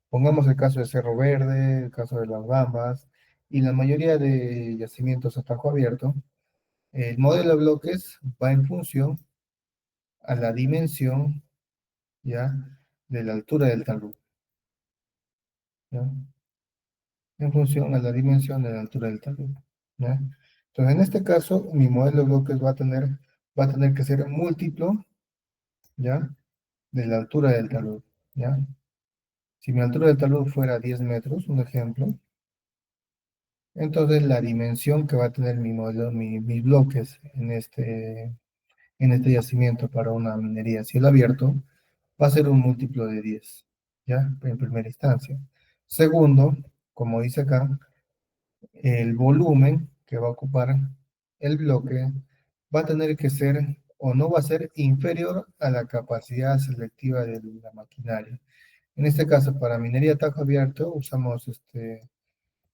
pongamos el caso de Cerro Verde, el caso de Las Bambas y la mayoría de yacimientos a tajo abierto, el modelo de bloques va en función a la dimensión, ¿ya? De la altura del talud, ¿ya? En función a la dimensión de la altura del talud, ¿ya? Entonces, en este caso, mi modelo de bloques va a tener que ser múltiplo, ¿ya? De la altura del talud, ¿ya? Si mi altura del talud fuera 10 metros, un ejemplo, entonces la dimensión que va a tener mi modelo, mis bloques en este yacimiento para una minería a cielo abierto va a ser un múltiplo de 10, ¿ya? En primera instancia. Segundo, como dice acá, el volumen que va a ocupar el bloque va a tener que ser o no va a ser inferior a la capacidad selectiva de la maquinaria. En este caso, para minería a tajo abierto, usamos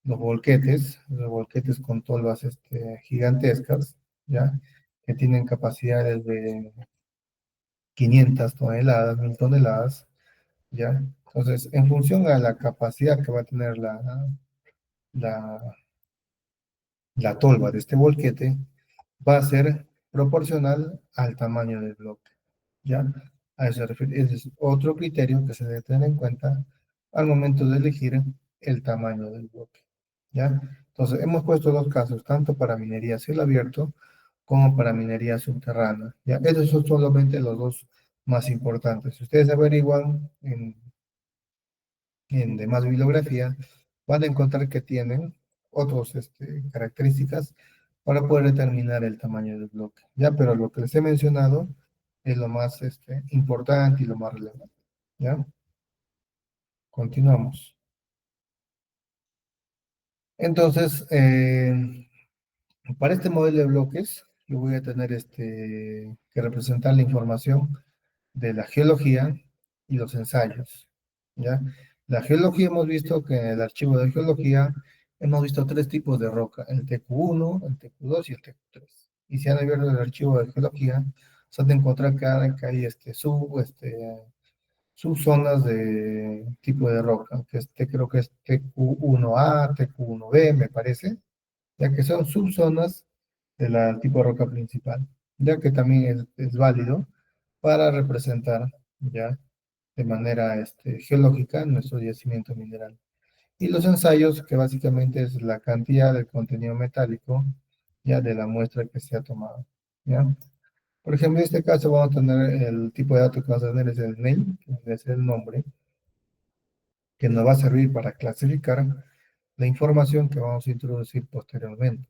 los volquetes con tolvas gigantescas, ¿ya? Que tienen capacidades de 500 toneladas, 1000 toneladas, ¿ya? Entonces, en función a la capacidad que va a tener la, la tolva de este volquete, va a ser proporcional al tamaño del bloque, ¿ya? A eso se refiere. Ese es otro criterio que se debe tener en cuenta al momento de elegir el tamaño del bloque, ¿ya? Entonces, hemos puesto dos casos, tanto para minería a cielo abierto como para minería subterránea, ¿ya? Esos son solamente los dos más importantes. Si ustedes averiguan en demás bibliografía, van a encontrar que tienen otras características para poder determinar el tamaño del bloque, ¿ya? Pero lo que les he mencionado es lo más importante y lo más relevante, ¿ya? Continuamos. Entonces, para este modelo de bloques, yo voy a tener que representar la información de la geología y los ensayos, ¿ya? La geología hemos visto que en el archivo de geología hemos visto tres tipos de roca, el TQ1, el TQ2 y el TQ3. Y si han abierto el archivo de geología, se han de encontrar que hay subzonas de tipo de roca, que creo que es TQ1A, TQ1B, me parece, ya que son subzonas del tipo de roca principal, ya que también es válido para representar ya de manera geológica nuestro yacimiento mineral. Y los ensayos, que básicamente es la cantidad del contenido metálico ya de la muestra que se ha tomado. ¿Ya? Por ejemplo, en este caso vamos a tener el tipo de dato que vamos a tener es el name, que es el nombre, que nos va a servir para clasificar la información que vamos a introducir posteriormente.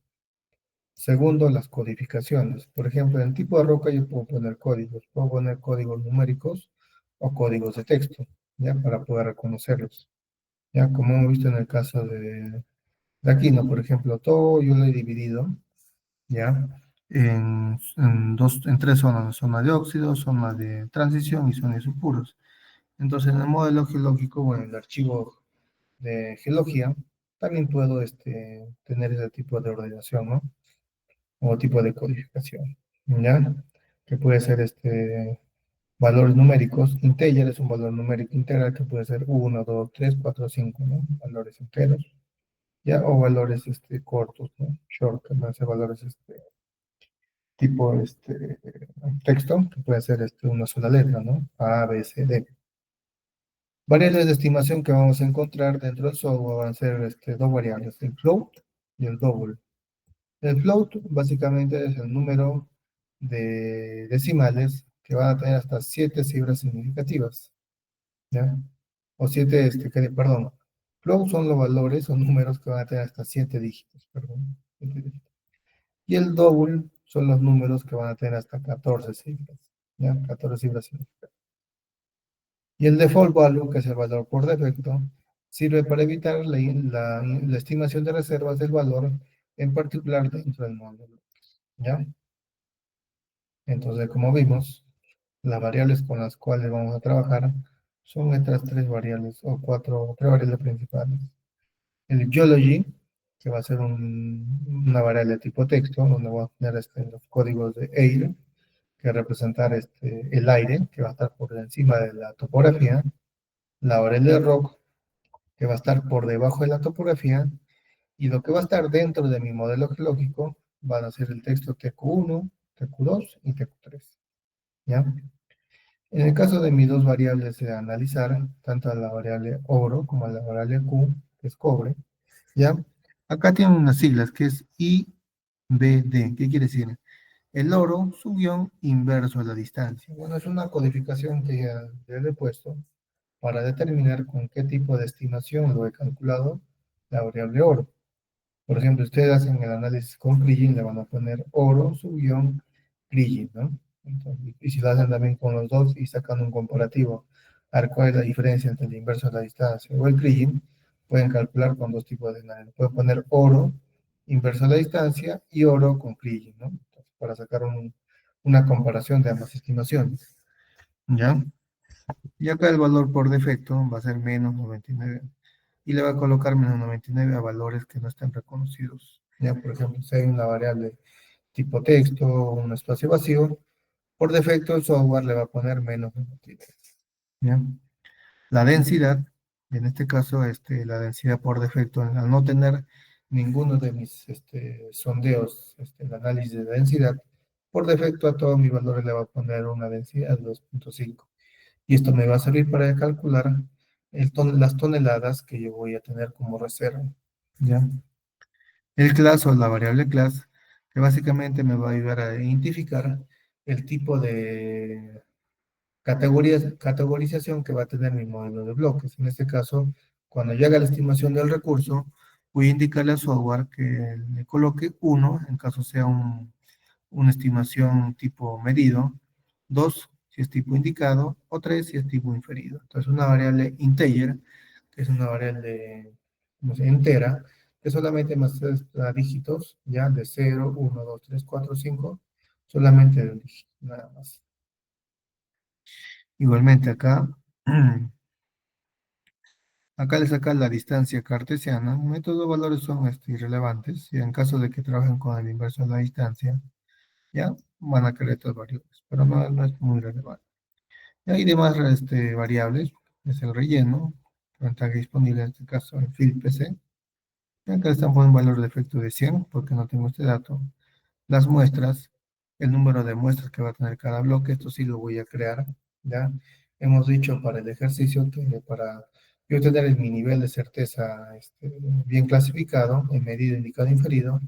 Segundo, las codificaciones. Por ejemplo, en el tipo de roca yo puedo poner códigos numéricos o códigos de texto, ¿ya? Para poder reconocerlos. Ya, como hemos visto en el caso de Aquino, por ejemplo, todo yo lo he dividido, ¿ya? En tres zonas, zona de óxido, zona de transición y zona de sulfuros. Entonces, en el modelo geológico, bueno, en el archivo de geología, también puedo tener ese tipo de ordenación, ¿no? O tipo de codificación, ¿ya? Que puede ser valores numéricos. Integer es un valor numérico integral que puede ser 1, 2, 3, 4, 5, ¿no? Valores enteros, ¿ya? O valores cortos, ¿no? Short, que van a ser valores tipo texto, que puede ser una sola letra, ¿no? A, B, C, D. Variables de estimación que vamos a encontrar dentro del software van a ser dos variables, el float y el double. El float básicamente es el número de decimales que van a tener hasta 7 cifras significativas, ¿ya? O 7, perdón. Float son los valores o números que van a tener hasta 7 dígitos, perdón. 7 dígitos. Y el double son los números que van a tener hasta 14 cifras, ¿ya? 14 cifras significativas. Y el default value, que es el valor por defecto, sirve para evitar la estimación de reservas del valor en particular dentro del módulo, ¿ya? Entonces, como vimos, las variables con las cuales vamos a trabajar son estas tres variables, o tres variables principales. El geology, que va a ser una variable de tipo texto, donde vamos a tener los códigos de EIR, que representar el aire, que va a estar por encima de la topografía, la variable rock, que va a estar por debajo de la topografía, y lo que va a estar dentro de mi modelo geológico van a ser el texto TQ1, TQ2 y TQ3, ¿ya? En el caso de mis dos variables de analizar, tanto la variable oro como la variable Q, que es cobre, ¿ya? Acá tienen unas siglas que es IBD. ¿Qué quiere decir? El oro, su guión inverso a la distancia. Bueno, es una codificación que ya le he puesto para determinar con qué tipo de estimación lo he calculado la variable oro. Por ejemplo, ustedes hacen el análisis con Kriging, le van a poner oro, su guión, Kriging, ¿no? Entonces, y si lo hacen también con los dos y sacan un comparativo, a ver cuál es la diferencia entre el inverso a la distancia o el Kriging, pueden calcular con dos tipos de análisis. Pueden poner oro, inverso a la distancia, y oro con Kriging, ¿no? Entonces, para sacar una comparación de ambas estimaciones, ¿ya? Y acá el valor por defecto va a ser menos 99 y le va a colocar menos 99 a valores que no estén reconocidos. Ya, por ejemplo, si hay una variable tipo texto o un espacio vacío, por defecto el software le va a poner menos 99. ¿Ya? La densidad, en este caso, la densidad por defecto, al no tener ninguno de mis sondeos, el análisis de densidad, por defecto a todos mis valores le va a poner una densidad de 2.5. Y esto me va a servir para calcular las toneladas que yo voy a tener como reserva. ¿Ya? El class o la variable class, que básicamente me va a ayudar a identificar el tipo de categorización que va a tener mi modelo de bloques. En este caso, cuando yo haga la estimación del recurso, voy a indicarle al software que le coloque 1 en caso sea una estimación tipo medido, 2 si es tipo indicado, o 3 si es tipo inferido. Entonces, una variable integer, que es una variable no sé, entera, que solamente muestra dígitos, ya de 0, 1, 2, 3, 4, 5, solamente de un dígito, nada más. Igualmente acá, acá le saca la distancia cartesiana. Estos valores son irrelevantes, y en caso de que trabajen con el inverso de la distancia, ya van a querer estas variables, pero no es muy relevante. Y hay demás variables, es el relleno, ventaja disponible en este caso en field PC. Acá están poniendo un valor de efecto de 100, porque no tengo este dato. Las muestras, el número de muestras que va a tener cada bloque, esto sí lo voy a crear, ¿ya? Hemos dicho para el ejercicio que para yo tener mi nivel de certeza bien clasificado, en medido, indicado, inferido,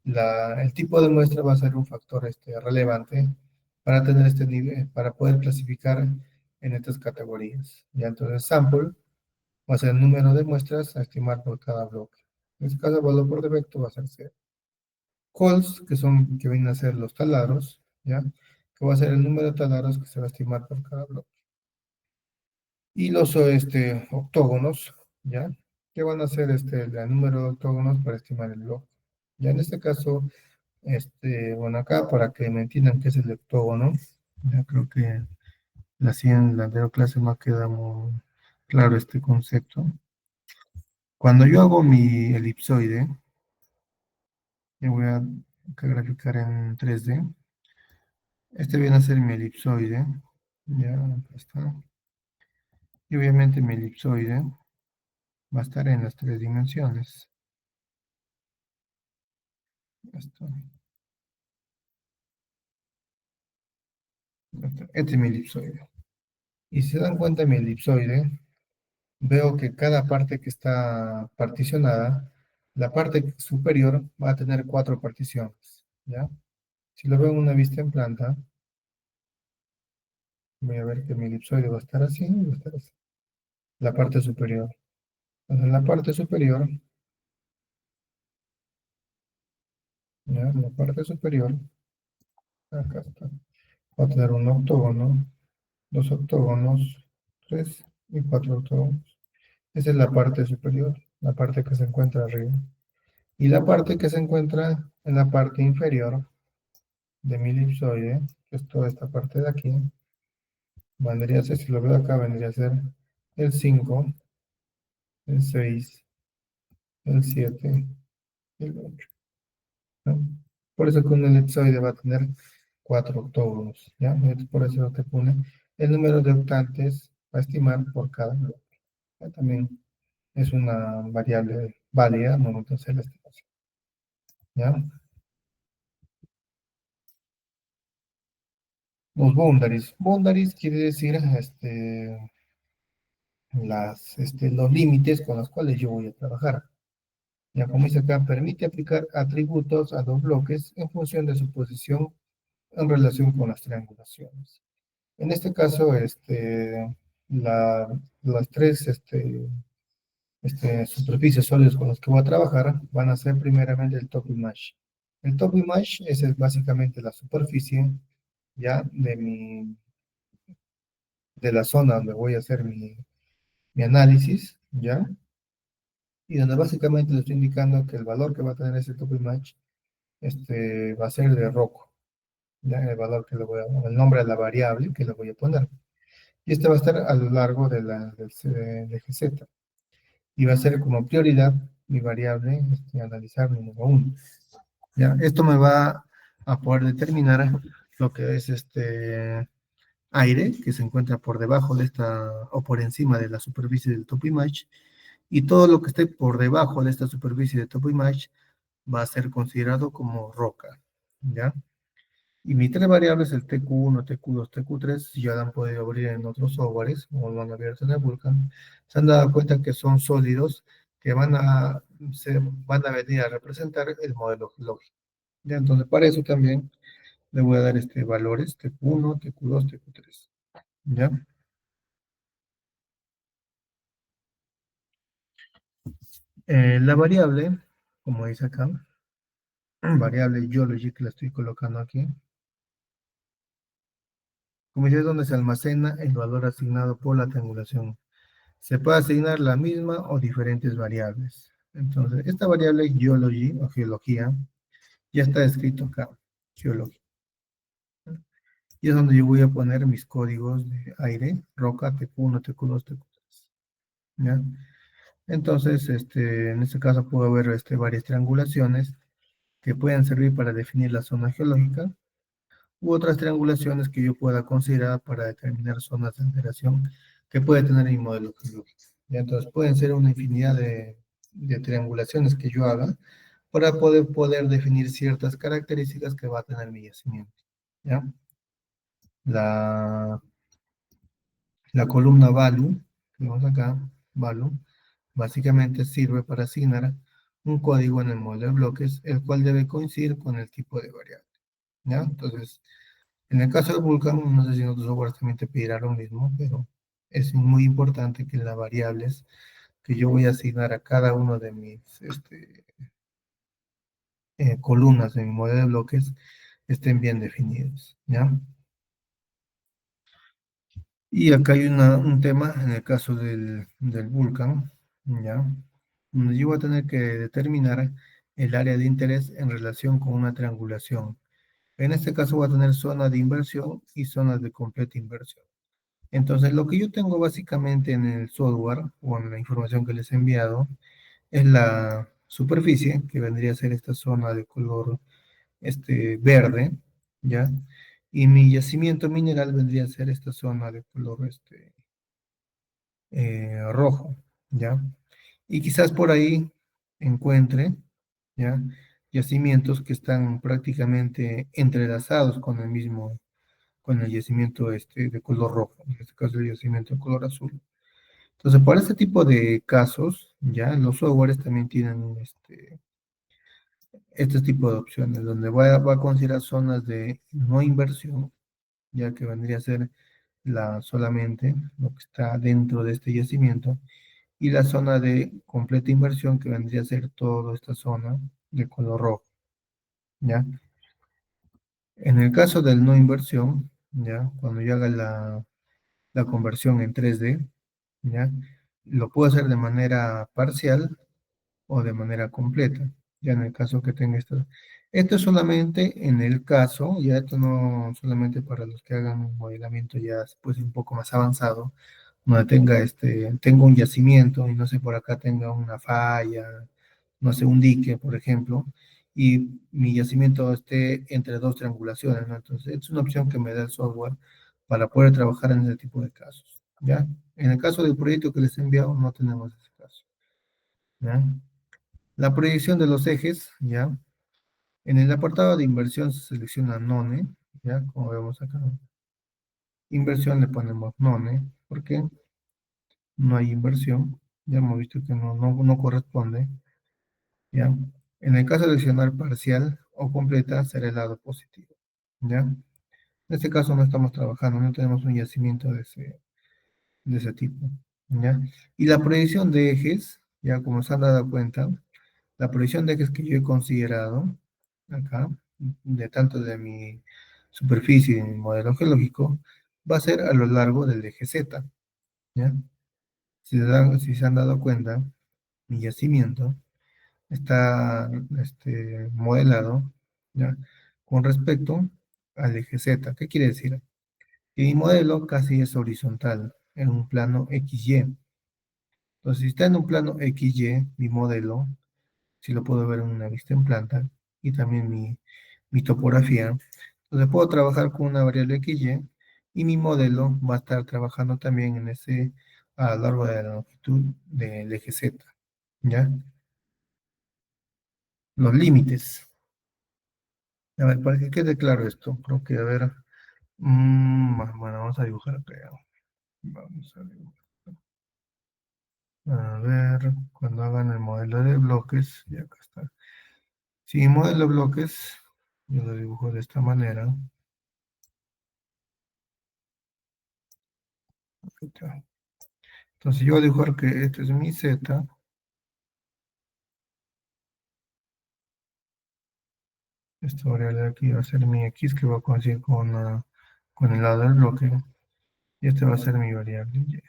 el tipo de muestra va a ser un factor relevante para tener este nivel, para poder clasificar en estas categorías. Ya entonces, sample va a ser el número de muestras a estimar por cada bloque. En este caso, el valor por defecto va a ser 0. Calls, que vienen a ser los taladros, ¿ya? Que va a ser el número de taladros que se va a estimar por cada bloque. Y los octógonos, ¿ya? Que van a ser el número de octógonos para estimar el bloque. Ya en este caso, bueno, acá para que me entiendan qué es el octógono, ya creo que en la anterior clase me ha quedado muy claro este concepto. Cuando yo hago mi elipsoide, yo voy a graficar en 3D. Este viene a ser mi elipsoide, ya, acá está. Y obviamente mi elipsoide va a estar en las tres dimensiones. Esto, este es mi elipsoide. Y si se dan cuenta, mi elipsoide, veo que cada parte que está particionada, la parte superior va a tener 4 particiones, ¿ya? Si lo veo en una vista en planta, voy a ver que mi elipsoide va a estar así y va a estar así. La parte superior. Entonces, en la parte superior, ¿ya? En la parte superior, acá está. Va a tener un octógono, dos octógonos, tres y cuatro octógonos. Esa es la parte superior, la parte que se encuentra arriba. Y la parte que se encuentra en la parte inferior de mi elipsoide, que es toda esta parte de aquí, vendría a ser, si lo veo acá, vendría a ser el 5, el 6, el 7 y el 8. ¿No? Por eso que un elipsoide va a tener 4 octógonos, ¿ya? Por eso te pone el número de octantes a estimar por cada bloque. Ya también es una variable válida al momento de hacer la estimación, ¿ya? Los boundaries. Boundaries quiere decir los límites con los cuales yo voy a trabajar. Ya como dice acá, permite aplicar atributos a los bloques en función de su posición en relación con las triangulaciones. En este caso, las tres superficies sólidas con las que voy a trabajar van a ser primeramente el top image. El top image es básicamente la superficie ya de la zona donde voy a hacer mi análisis, ¿ya? Y donde básicamente le estoy indicando que el valor que va a tener ese top image va a ser de Rocco, ¿ya? El valor que le voy a, el nombre de la variable que le voy a poner. Y este va a estar a lo largo del eje Z. Y va a ser como prioridad mi variable analizar número 1. ¿Ya? Esto me va a poder determinar lo que es aire que se encuentra por debajo de esta o por encima de la superficie del top image, y todo lo que esté por debajo de esta superficie de top image va a ser considerado como roca, ¿ya? Y mis tres variables, el TQ1, TQ2, TQ3, ya la han podido abrir en otros softwares, o lo han abierto en el Vulkan, se han dado cuenta que son sólidos que van a venir a representar el modelo lógico. ¿Ya? Entonces, para eso también le voy a dar valores TQ1, TQ2, TQ3. ¿Ya? La variable, como dice acá, variable geology que la estoy colocando aquí, como dice, es donde se almacena el valor asignado por la triangulación. Se puede asignar la misma o diferentes variables. Entonces, esta variable geology o geología ya está escrito acá, geología. Y es donde yo voy a poner mis códigos de aire, roca, TQ1, TQ2, TQ3. ¿Ya? Entonces, en este caso puedo ver varias triangulaciones que pueden servir para definir la zona geológica u otras triangulaciones que yo pueda considerar para determinar zonas de alteración que puede tener mi modelo geológico. ¿Ya? Entonces pueden ser una infinidad de triangulaciones que yo haga para poder definir ciertas características que va a tener mi yacimiento. ¿Ya? La, la columna value, que vemos acá, value, básicamente sirve para asignar un código en el modelo de bloques, el cual debe coincidir con el tipo de variable. ¿Ya? Entonces, en el caso de Vulkan, no sé si en otros softwares también te pedirá lo mismo, pero es muy importante que las variables que yo voy a asignar a cada uno de mis columnas de mi modelo de bloques estén bien definidos, ¿ya? Y acá hay un tema en el caso del Vulkan, ¿ya? Donde yo voy a tener que determinar el área de interés en relación con una triangulación. En este caso voy a tener zona de inversión y zonas de completa inversión. Entonces, lo que yo tengo básicamente en el software o en la información que les he enviado es la superficie, que vendría a ser esta zona de color verde, ¿ya? Y mi yacimiento mineral vendría a ser esta zona de color rojo, ¿ya? Y quizás por ahí encuentre, ¿ya? Yacimientos que están prácticamente entrelazados con el yacimiento de color rojo, en este caso el yacimiento de color azul. Entonces, para este tipo de casos, ya los softwares también tienen este tipo de opciones, donde va a considerar zonas de no inversión, ya que vendría a ser solamente lo que está dentro de este yacimiento, y la zona de completa inversión, que vendría a ser toda esta zona de color rojo, ¿ya? En el caso del no inversión, ¿ya? Cuando yo haga la conversión en 3D, ¿ya? Lo puedo hacer de manera parcial o de manera completa, ya en el caso que tenga esto. Esto es solamente en el caso, ya esto no solamente para los que hagan un modelamiento ya pues un poco más avanzado, donde tengo un yacimiento y no sé, por acá tenga una falla, no sé, un dique, por ejemplo, y mi yacimiento esté entre dos triangulaciones, ¿no? Entonces, es una opción que me da el software para poder trabajar en ese tipo de casos, ¿ya? En el caso del proyecto que les he enviado, no tenemos ese caso, ¿ya? La proyección de los ejes, ¿ya? En el apartado de inversión se selecciona None, ¿ya? Como vemos acá. Inversión le ponemos None, porque no hay inversión. Ya hemos visto que no corresponde, ¿ya? En el caso de seleccionar parcial o completa, será el lado positivo, ¿ya? En este caso no estamos trabajando, no tenemos un yacimiento de ese tipo, ¿ya? Y la proyección de ejes, ya como se han dado cuenta, la proyección de ejes que yo he considerado acá, de tanto de mi superficie y mi modelo geológico, va a ser a lo largo del eje Z, ¿ya? Si se han dado cuenta, mi yacimiento está modelado, ¿ya? Con respecto al eje Z. ¿Qué quiere decir? Que mi modelo casi es horizontal, en un plano XY. Entonces, si está en un plano XY, mi modelo, si lo puedo ver en una vista en planta, y también mi topografía, entonces puedo trabajar con una variable XY, y mi modelo va a estar trabajando también en a lo largo de la longitud del eje Z, ¿ya? Los límites. A ver, para que quede claro esto, creo que, a ver, bueno, vamos a dibujar acá. Vamos a dibujar. A ver, cuando hagan el modelo de bloques, y acá está. Si modelo de bloques, yo lo dibujo de esta manera. Aquí está. Entonces yo voy a dibujar que este es mi Z, esta variable de aquí va a ser mi X que va a coincidir con el lado del bloque, y este va a ser mi variable Y.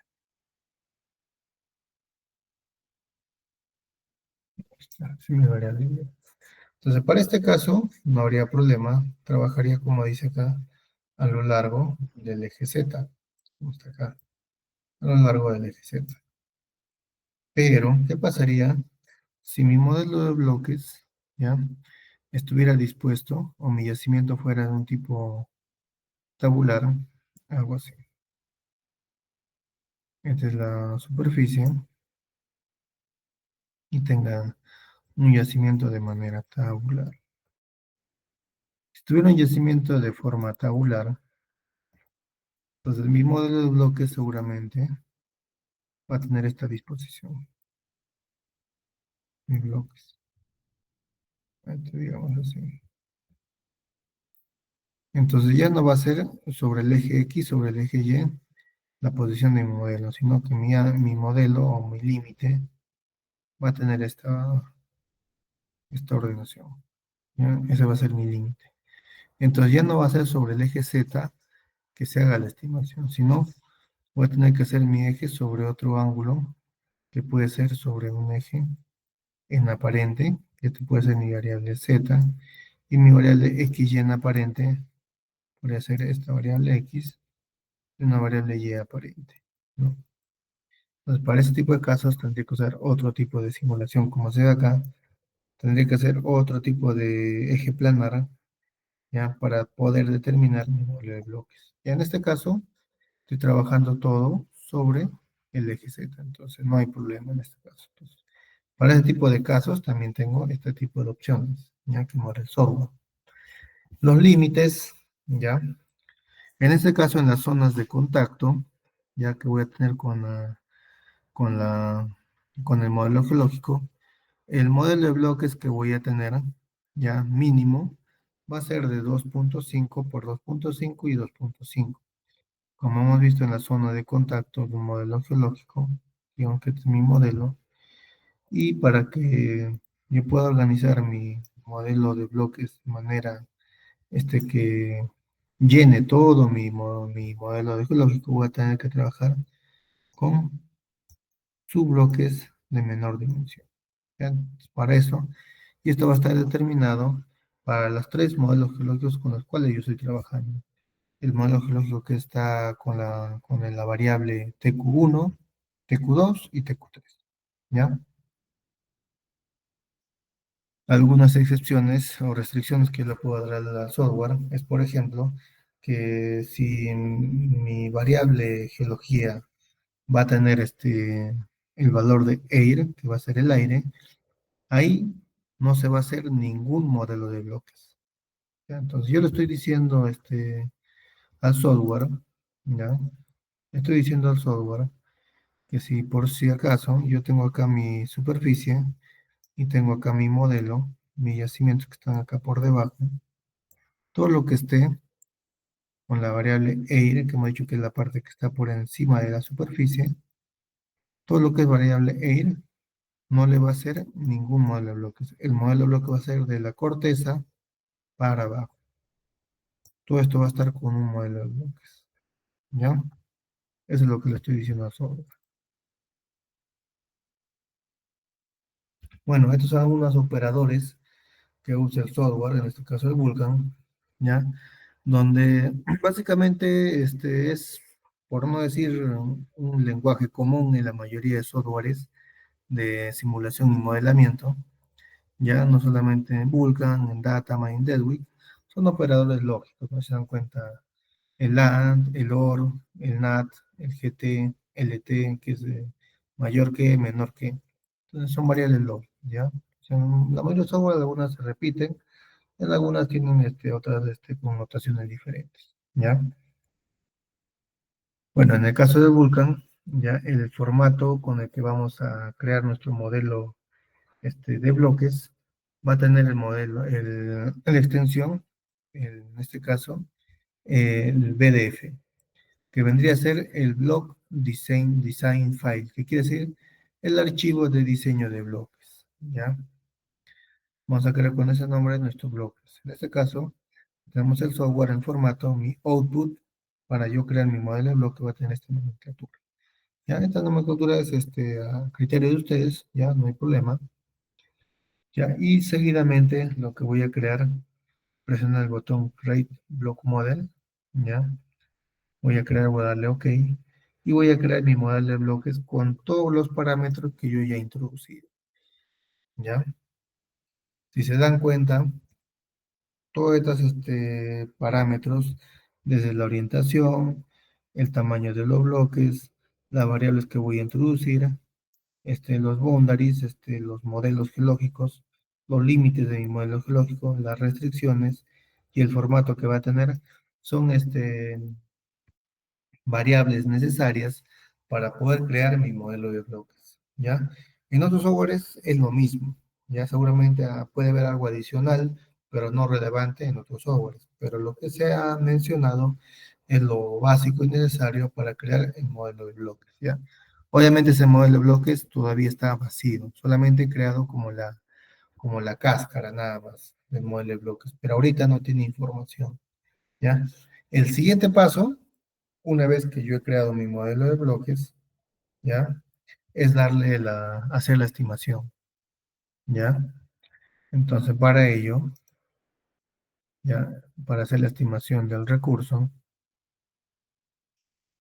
Esta es mi variable Y. Entonces, para este caso, no habría problema. Trabajaría, como dice acá, a lo largo del eje Z. Como está acá, a lo largo del eje Z. Pero, ¿qué pasaría si mi modelo de bloques, ya, estuviera dispuesto o mi yacimiento fuera de un tipo tabular? Algo así. Esta es la superficie y tenga un yacimiento de manera tabular. Si tuviera un yacimiento de forma tabular, entonces mi modelo de bloques seguramente va a tener esta disposición, mis bloques, digamos así. Entonces ya no va a ser sobre el eje X, sobre el eje Y, la posición de mi modelo, sino que mi modelo o mi límite va a tener esta ordenación. ¿Ya? Ese va a ser mi límite. Entonces ya no va a ser sobre el eje Z que se haga la estimación, sino voy a tener que hacer mi eje sobre otro ángulo, que puede ser sobre un eje en aparente, que este puede ser mi variable Z, y mi variable XY en aparente podría ser esta variable X y una variable Y aparente, ¿no? Entonces, para este tipo de casos tendría que usar otro tipo de simulación, como se ve acá, tendría que hacer otro tipo de eje planar, ¿ya? Para poder determinar mi modelo de bloques. Y en este caso, estoy trabajando todo sobre el eje Z, entonces no hay problema en este caso. Entonces, para este tipo de casos también tengo este tipo de opciones, ya que muere el software. Los límites, ya. En este caso, en las zonas de contacto, ya que voy a tener con la, con el modelo geológico, el modelo de bloques que voy a tener, ya mínimo, va a ser de 2.5 por 2.5 y 2.5. Como hemos visto en la zona de contacto de un modelo geológico, digamos que este es mi modelo, y para que yo pueda organizar mi modelo de bloques de manera que llene todo mi modelo de geológico, voy a tener que trabajar con subbloques de menor dimensión. ¿Ya? Para eso, y esto va a estar determinado para los tres modelos geológicos con los cuales yo estoy trabajando. El modelo geológico que está con la variable TQ1, TQ2 y TQ3. ¿Ya? Algunas excepciones o restricciones que le puedo dar al software es, por ejemplo, que si mi variable geología va a tener el valor de air, que va a ser el aire, ahí no se va a hacer ningún modelo de bloques. ¿Ya? Entonces yo le estoy diciendo al software, ¿ya? Estoy diciendo al software que si por si acaso yo tengo acá mi superficie y tengo acá mi modelo, mis yacimientos que están acá por debajo, todo lo que esté con la variable air, que hemos dicho que es la parte que está por encima de la superficie, todo lo que es variable air no le va a hacer ningún modelo de bloques. El modelo de bloque va a ser de la corteza para abajo. Todo esto va a estar con un modelo de bloques. ¿Ya? Eso es lo que le estoy diciendo a software. Bueno, estos son algunos operadores que usa el software, en este caso el Vulkan, ¿ya? Donde básicamente es, por no decir un lenguaje común en la mayoría de softwares de simulación y modelamiento, ya no solamente en Vulkan, en Datama, en Delwick, son operadores lógicos, ¿no? Se dan cuenta el AND, el OR, el NAT, el GT, LT, que es de mayor que, menor que. Entonces son variables lógicas, ¿ya? O sea, la mayoría de software, algunas se repiten, en algunas tienen otras connotaciones diferentes, ¿ya? Bueno, en el caso de Vulkan, ya el formato con el que vamos a crear nuestro modelo de bloques va a tener el modelo, la extensión, en este caso, el BDF, que vendría a ser el Block Design File, que quiere decir el archivo de diseño de bloques, ¿ya? Vamos a crear con ese nombre nuestros bloques. En este caso, tenemos el software en formato, mi output, para yo crear mi modelo de bloque va a tener esta nomenclatura. Ya, esta nomenclatura es a criterio de ustedes, ya no hay problema. Ya, y seguidamente lo que voy a crear, presiona el botón Create Block Model, ya. Voy a crear, voy a darle OK, y voy a crear mi modelo de bloques con todos los parámetros que yo ya he introducido, ya. Si se dan cuenta, todos estos parámetros, desde la orientación, el tamaño de los bloques, las variables que voy a introducir, los boundaries, los modelos geológicos, los límites de mi modelo geológico, las restricciones y el formato que va a tener, son variables necesarias para poder crear mi modelo de bloques, ¿ya? En otros softwares es lo mismo, ya seguramente puede haber algo adicional, pero no relevante en otros softwares, pero lo que se ha mencionado es lo básico y necesario para crear el modelo de bloques, ¿ya? Obviamente ese modelo de bloques todavía está vacío, solamente creado como la cáscara nada más del modelo de bloques, pero ahorita no tiene información, ¿ya? El siguiente paso, una vez que yo he creado mi modelo de bloques, ¿ya? Es hacer la estimación, ¿ya? Entonces, para ello, ¿ya? Para hacer la estimación del recurso,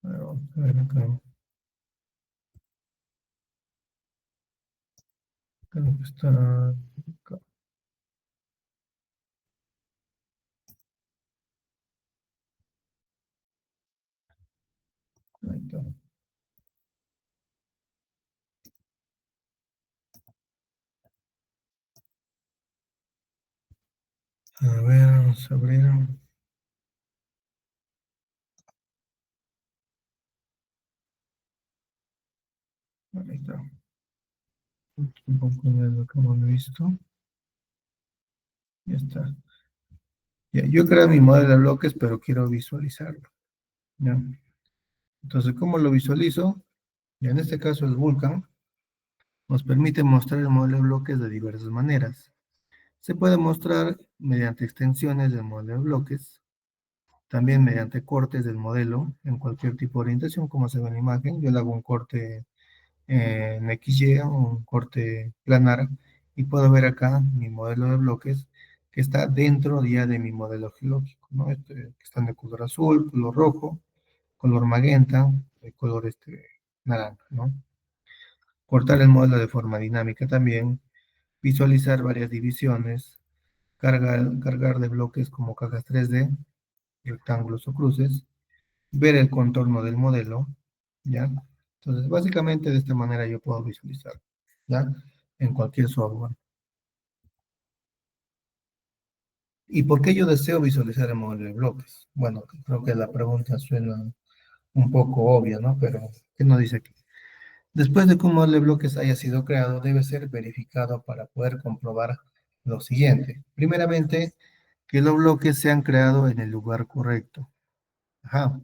vamos a ver acá, creo que está acá, ahí está. A ver, vamos a abrir, ahí está. Un poco de lo que hemos visto, ya está. Ya, yo he creado mi modelo de bloques, pero quiero visualizarlo, ¿ya? Entonces, ¿cómo lo visualizo? Ya en este caso el Vulkan nos permite mostrar el modelo de bloques de diversas maneras. Se puede mostrar mediante extensiones del modelo de bloques, también mediante cortes del modelo en cualquier tipo de orientación, como se ve en la imagen. Yo le hago un corte en XY, un corte planar, y puedo ver acá mi modelo de bloques que está dentro ya de mi modelo geológico, ¿no? Que están de color azul, color rojo, color magenta, de color naranja, ¿no? Cortar el modelo de forma dinámica también, visualizar varias divisiones, cargar de bloques como cajas 3D, rectángulos o cruces, ver el contorno del modelo, ¿ya? Entonces, básicamente de esta manera yo puedo visualizar, ¿ya? En cualquier software. ¿Y por qué yo deseo visualizar el modelo de bloques? Bueno, creo que la pregunta suena un poco obvia, ¿no? Pero, ¿qué nos dice aquí? Después de que un modelo de bloques haya sido creado, debe ser verificado para poder comprobar lo siguiente. Primeramente, que los bloques se han creado en el lugar correcto. Ajá.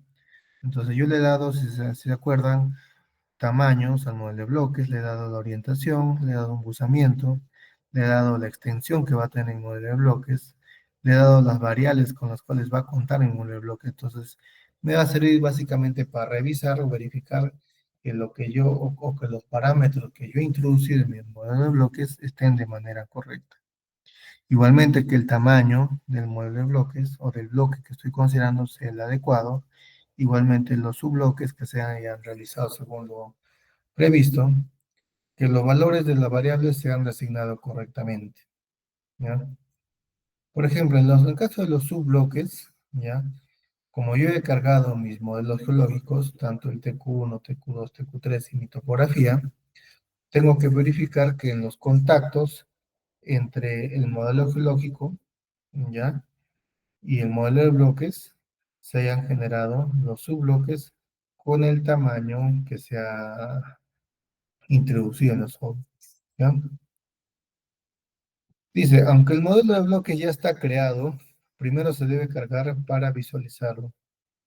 Entonces yo le he dado, si se acuerdan, tamaños al modelo de bloques, le he dado la orientación, le he dado un buzamiento, le he dado la extensión que va a tener el modelo de bloques, le he dado las variables con las cuales va a contar el modelo de bloques. Entonces, me va a servir básicamente para revisar o verificar que lo que yo o que los parámetros que yo introducí en mi modelo de bloques estén de manera correcta. Igualmente que el tamaño del modelo de bloques o del bloque que estoy considerando sea el adecuado. Igualmente los subbloques que se hayan realizado según lo previsto, que los valores de las variables sean asignados correctamente, ¿ya? Por ejemplo, en el caso de los subbloques, ¿ya? Como yo he cargado mis modelos geológicos, tanto el TQ1, TQ2, TQ3 y mi topografía, tengo que verificar que en los contactos entre el modelo geológico, ¿ya? Y el modelo de bloques se hayan generado los subbloques con el tamaño que se ha introducido en los software, ¿ya? Dice, aunque el modelo de bloque ya está creado, primero se debe cargar para visualizarlo.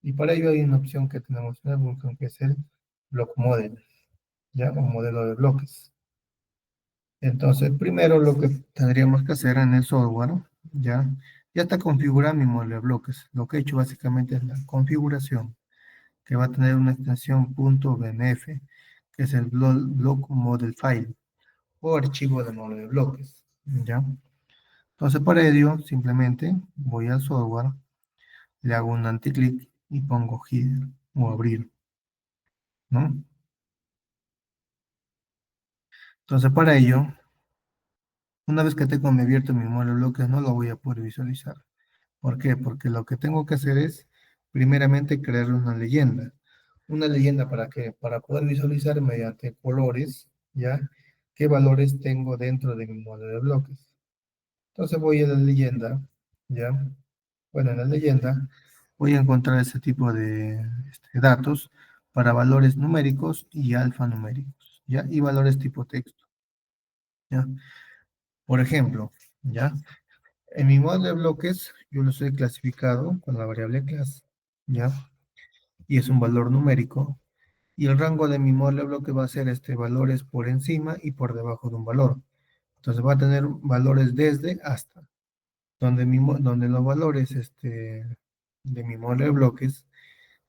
Y para ello hay una opción que tenemos en el botón que es el block model, ¿ya? Un modelo de bloques. Entonces, primero lo que tendríamos que hacer en el software, ¿ya? Ya está configurado mi modelo de bloques. Lo que he hecho básicamente es la configuración, que va a tener una extensión .bmf, que es el block model file, o archivo de modelo de bloques, ¿ya? Entonces, para ello, simplemente voy al software, le hago un anticlic y pongo header o abrir, ¿no? Entonces, para ello, una vez que tengo abierto mi modelo de bloques, no lo voy a poder visualizar. ¿Por qué? Porque lo que tengo que hacer es, primeramente, crear una leyenda. Una leyenda para qué? Para poder visualizar mediante colores, ¿ya? ¿Qué valores tengo dentro de mi modelo de bloques? Entonces voy a la leyenda, ¿ya? Bueno, en la leyenda voy a encontrar ese tipo de datos para valores numéricos y alfanuméricos, ¿ya? Y valores tipo texto, ¿ya? Por ejemplo, ¿ya? En mi modelo de bloques yo lo estoy clasificado con la variable class, ¿ya? Y es un valor numérico. Y el rango de mi modelo de bloque va a ser valores por encima y por debajo de un valor. Entonces va a tener valores desde hasta. Donde los valores de mi modelo de bloques,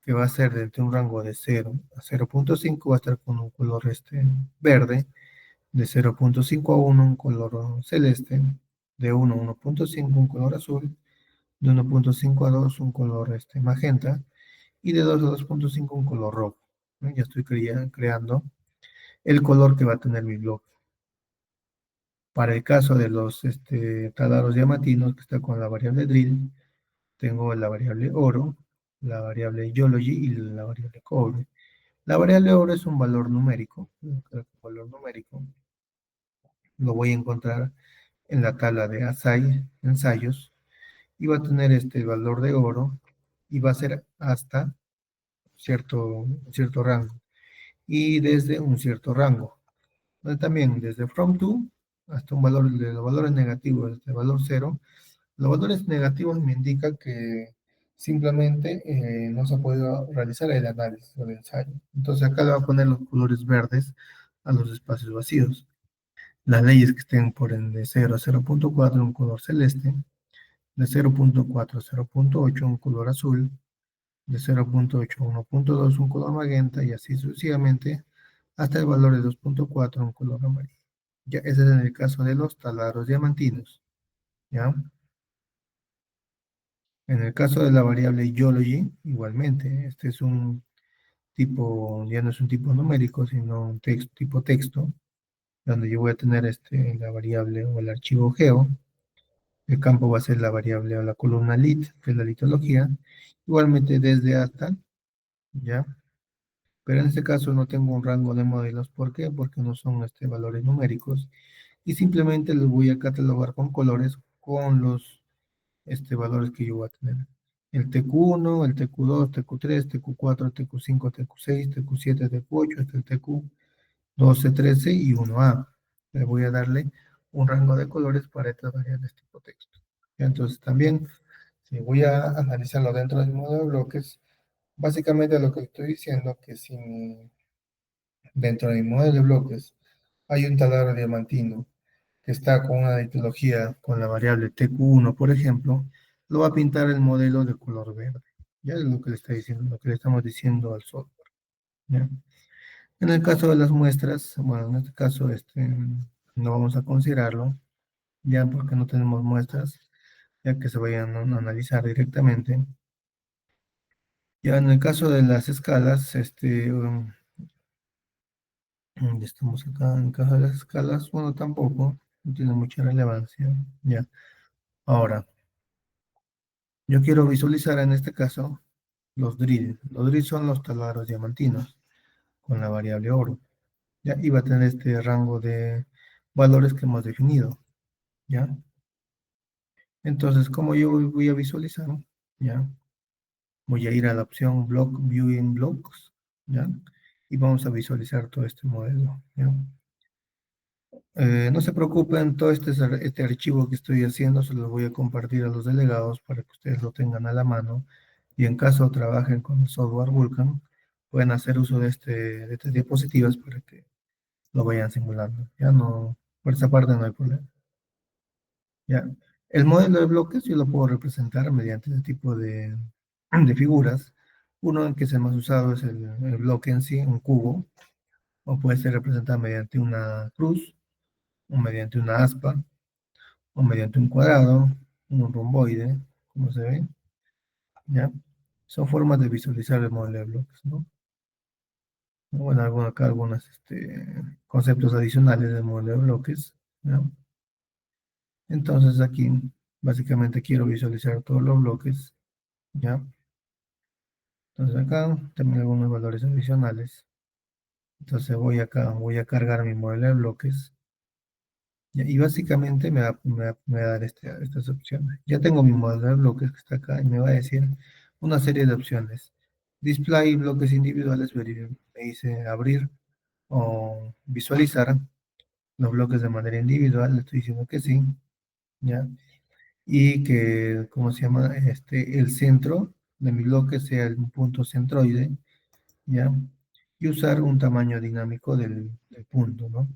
que va a ser desde un rango de 0 a 0.5, va a estar con un color verde, de 0.5 a 1 un color celeste, de 1 a 1.5 un color azul, de 1.5 a 2 un color magenta, y de 2 a 2.5 un color rojo, ¿no? Ya estoy creando el color que va a tener mi bloque. Para el caso de los taladros diamantinos, que está con la variable drill, tengo la variable oro, la variable geology y la variable cobre. La variable oro es un valor numérico. Un valor numérico lo voy a encontrar en la tabla de ensayos, y va a tener este valor de oro y va a ser hasta cierto rango y desde un cierto rango. También desde from to hasta un valor de los valores negativos, desde el valor cero. Los valores negativos me indican que simplemente no se ha podido realizar el análisis o el ensayo. Entonces acá le voy a poner los colores verdes a los espacios vacíos. Las leyes que estén por el de 0 a 0.4 un color celeste, de 0.4 a 0.8 un color azul, de 0.8 a 1.2 un color magenta y así sucesivamente hasta el valor de 2.4 un color amarillo. Ya, ese es en el caso de los taladros diamantinos. ¿Ya? En el caso de la variable geology, igualmente, este es un tipo, ya no es un tipo numérico, sino un tipo texto, donde yo voy a tener la variable o el archivo geo. El campo va a ser la variable o la columna lit, que es la litología. Igualmente desde hasta, ¿ya? Pero en este caso no tengo un rango de modelos. ¿Por qué? Porque no son valores numéricos. Y simplemente los voy a catalogar con colores con los valores que yo voy a tener. El TQ1, el TQ2, TQ3, TQ4, TQ5, TQ6, TQ7, TQ8, hasta el TQ12, 13 y 1A. Le voy a darle un rango de colores para estas variables tipo texto. Entonces también, si voy a analizarlo dentro del modo de bloques, básicamente lo que estoy diciendo que si dentro de mi modelo de bloques hay un taladro diamantino que está con una tipología con la variable TQ1, por ejemplo, lo va a pintar el modelo de color verde. Ya es lo que le está diciendo, lo que le estamos diciendo al software. ¿Ya? En el caso de las muestras, bueno, en este caso no vamos a considerarlo, ya porque no tenemos muestras, ya que se vayan a analizar directamente. Ya en el caso de las escalas, estamos acá en el caso de las escalas, bueno, tampoco, no tiene mucha relevancia, ya. Ahora, yo quiero visualizar en este caso los drill. Los drill son los taladros diamantinos con la variable oro. Ya, y va a tener este rango de valores que hemos definido. ¿Ya? Entonces, como yo voy a visualizar, ¿ya? Voy a ir a la opción Block Viewing Blocks, ¿ya? Y vamos a visualizar todo este modelo, ¿ya? No se preocupen, todo este archivo que estoy haciendo se lo voy a compartir a los delegados para que ustedes lo tengan a la mano y en caso trabajen con el software Vulkan, pueden hacer uso de estas diapositivas para que lo vayan simulando. Ya no, por esa parte no hay problema. Ya. El modelo de bloques yo lo puedo representar mediante este tipo de figuras. Uno en que es el más usado es el bloque en sí, un cubo, o puede ser representado mediante una cruz, o mediante una aspa, o mediante un cuadrado, un romboide, como se ve, ¿ya? Son formas de visualizar el modelo de bloques, ¿no? Bueno, acá algunos conceptos adicionales del modelo de bloques, ¿ya? Entonces aquí, básicamente quiero visualizar todos los bloques, ¿ya? Entonces acá también algunos valores adicionales. Entonces voy acá, voy a cargar mi modelo de bloques, ¿ya? Y básicamente me va a dar estas opciones. Ya tengo mi modelo de bloques que está acá y me va a decir una serie de opciones. Display bloques individuales, me dice abrir o visualizar los bloques de manera individual, le estoy diciendo que sí, ¿ya? Y que, ¿cómo se llama? El centro de mi bloque sea un punto centroide, ¿ya? Y usar un tamaño dinámico del punto, ¿no?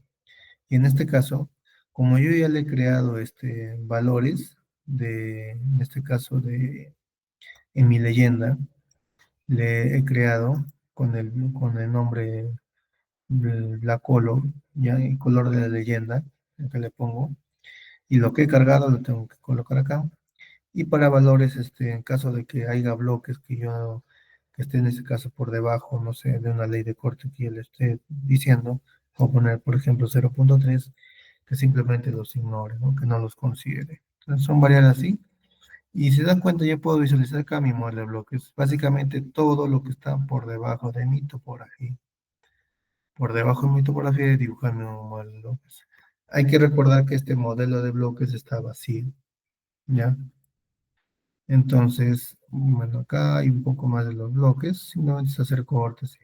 Y en este caso, como yo ya le he creado valores en este caso en mi leyenda, le he creado con el nombre la color, ya el color de la leyenda, que le pongo, y lo que he cargado lo tengo que colocar acá. Y para valores, en caso de que haya bloques que esté en este caso por debajo, no sé, de una ley de corte que yo le esté diciendo, o poner, por ejemplo, 0.3, que simplemente los ignore, ¿no? Que no los considere. Entonces son variables así. Y si se dan cuenta, yo puedo visualizar acá mi modelo de bloques. Básicamente todo lo que está por debajo de mi topografía. Por debajo de mi topografía dibujar mi modelo de bloques. Hay que recordar que este modelo de bloques está vacío, ¿ya? Entonces, bueno, acá hay un poco más de los bloques, simplemente es hacer cortes.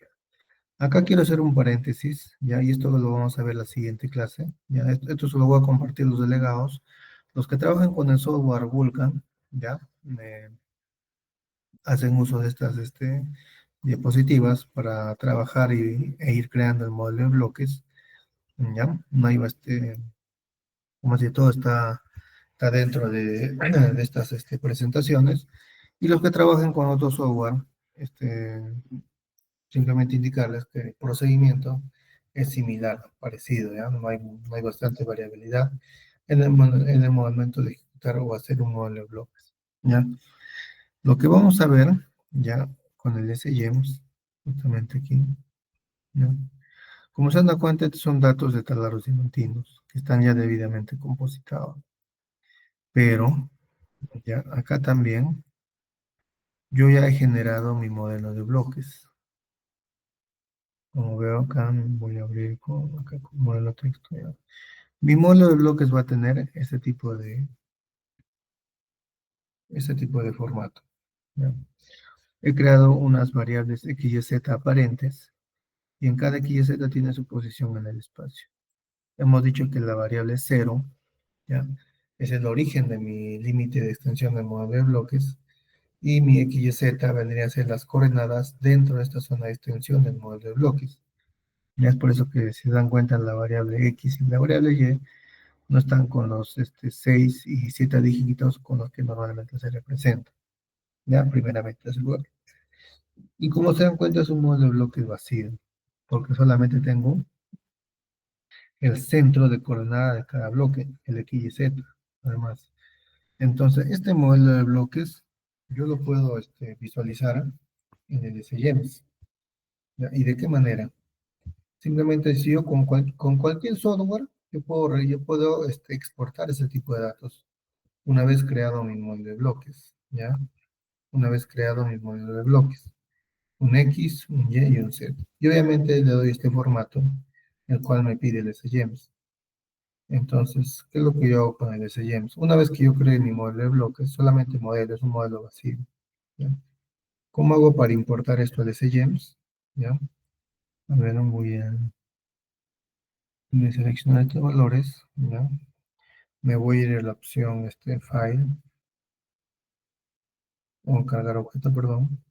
Acá quiero hacer un paréntesis, ¿ya? Y esto lo vamos a ver en la siguiente clase, ¿ya? Esto se lo voy a compartir a los delegados. Los que trabajan con el software Vulkan, ¿ya? Hacen uso de estas diapositivas para trabajar e ir creando el modelo de bloques, ¿ya? No hay, como si todo está dentro de estas presentaciones. Y los que trabajen con otro software, este, simplemente indicarles que el procedimiento es similar, parecido, ¿ya? No hay bastante variabilidad en el momento de ejecutar o hacer un modelo de bloques, ¿ya? Lo que vamos a ver, ya, con el SGEMS, justamente aquí, ¿ya? Como se dan cuenta, estos son datos de taladros diamantinos que están ya debidamente compositados. Pero ya acá también yo ya he generado mi modelo de bloques. Como veo acá, voy a abrir acá con modelo texto. Ya. Mi modelo de bloques va a tener este tipo de formato. ¿Ya? He creado unas variables x y z aparentes y en cada x y z tiene su posición en el espacio. Hemos dicho que la variable 0, ¿ya? Es el origen de mi límite de extensión del modelo de bloques y mi x y z vendría a ser las coordenadas dentro de esta zona de extensión del modelo de bloques. Ya es por eso que si se dan cuenta la variable x y la variable y no están con los 6 y 7 dígitos con los que normalmente se representa. Ya, primeramente es lugar. Y como se dan cuenta es un modelo de bloques vacío, porque solamente tengo el centro de coordenada de cada bloque, el x y z, además. Entonces, este modelo de bloques yo lo puedo visualizar en el SGEMS. ¿Ya? ¿Y de qué manera? Simplemente si yo con cualquier software, yo puedo exportar ese tipo de datos una vez creado mi modelo de bloques, ¿ya? Una vez creado mi modelo de bloques. Un X, un Y y un Z. Y obviamente le doy este formato, el cual me pide el SGEMS. Entonces, ¿qué es lo que yo hago con el SGEMS? Una vez que yo cree mi modelo de bloques, solamente modelo, es un modelo vacío, ¿ya? ¿Cómo hago para importar esto al SGEMS? ¿Ya? A ver, voy a seleccionar estos valores, ¿ya? Me voy a ir a la opción File, o cargar objeto, perdón,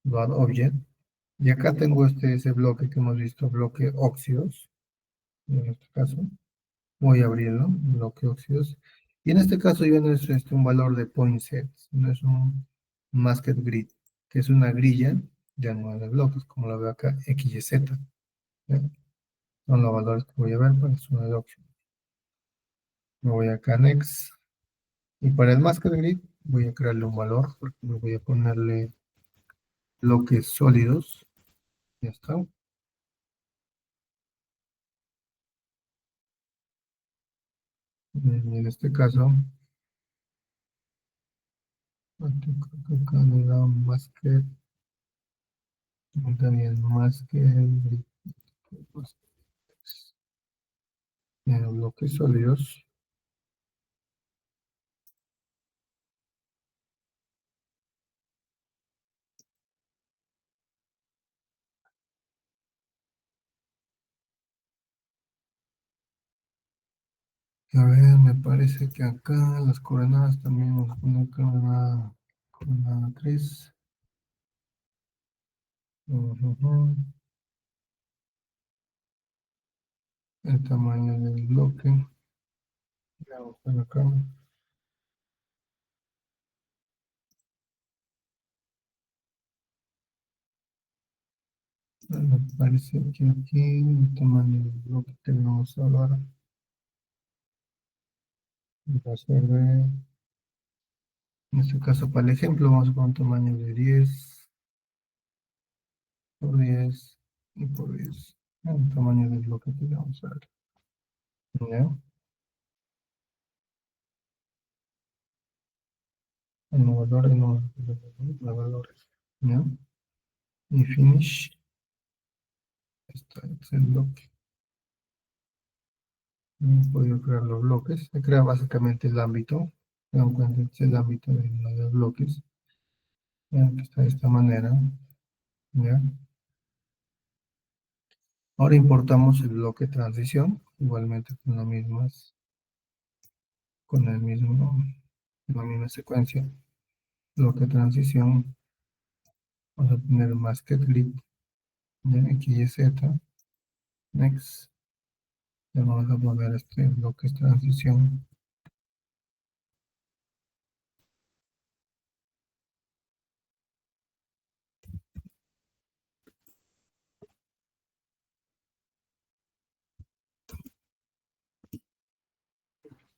Load Object. Y acá tengo ese bloque que hemos visto, bloque óxidos, en este caso. Voy a abrirlo, bloque óxidos. Y en este caso ya no es un valor de point set, no es un masked grid, que es una grilla de anual de bloques, como lo veo acá, X y Z. ¿Ya? Son los valores que voy a ver para su adoption. Me voy acá a Next. Y para el masked grid voy a crearle un valor, porque voy a ponerle bloques sólidos. Ya está. En este caso, acá le da un masked, también masked grid. Pues, bloques sólidos. A ver, me parece que acá las coordenadas también nos ponen coordenada 3. Ujú. El tamaño del bloque. Vamos por acá. Me parece que aquí el tamaño del bloque que vamos a hablar va a ser en este caso para el ejemplo, vamos a poner un tamaño de 10 por 10 y por 10. El tamaño del bloque que vamos a ver. ¿Ya? El valor, los valores. ¿Ya? Y finish. Este es el bloque. Hemos podido crear los bloques. Se crea básicamente el ámbito. Se dan cuenta, este es el ámbito de los bloques. Vean que está de esta manera. ¿Ya? Ahora importamos el bloque transición. Igualmente con las mismas, con el mismo, la misma secuencia. Bloque transición. Vamos a tener masked grid. ¿Ya? X, Y, Z. Next. Ya vamos a poner este bloque transición.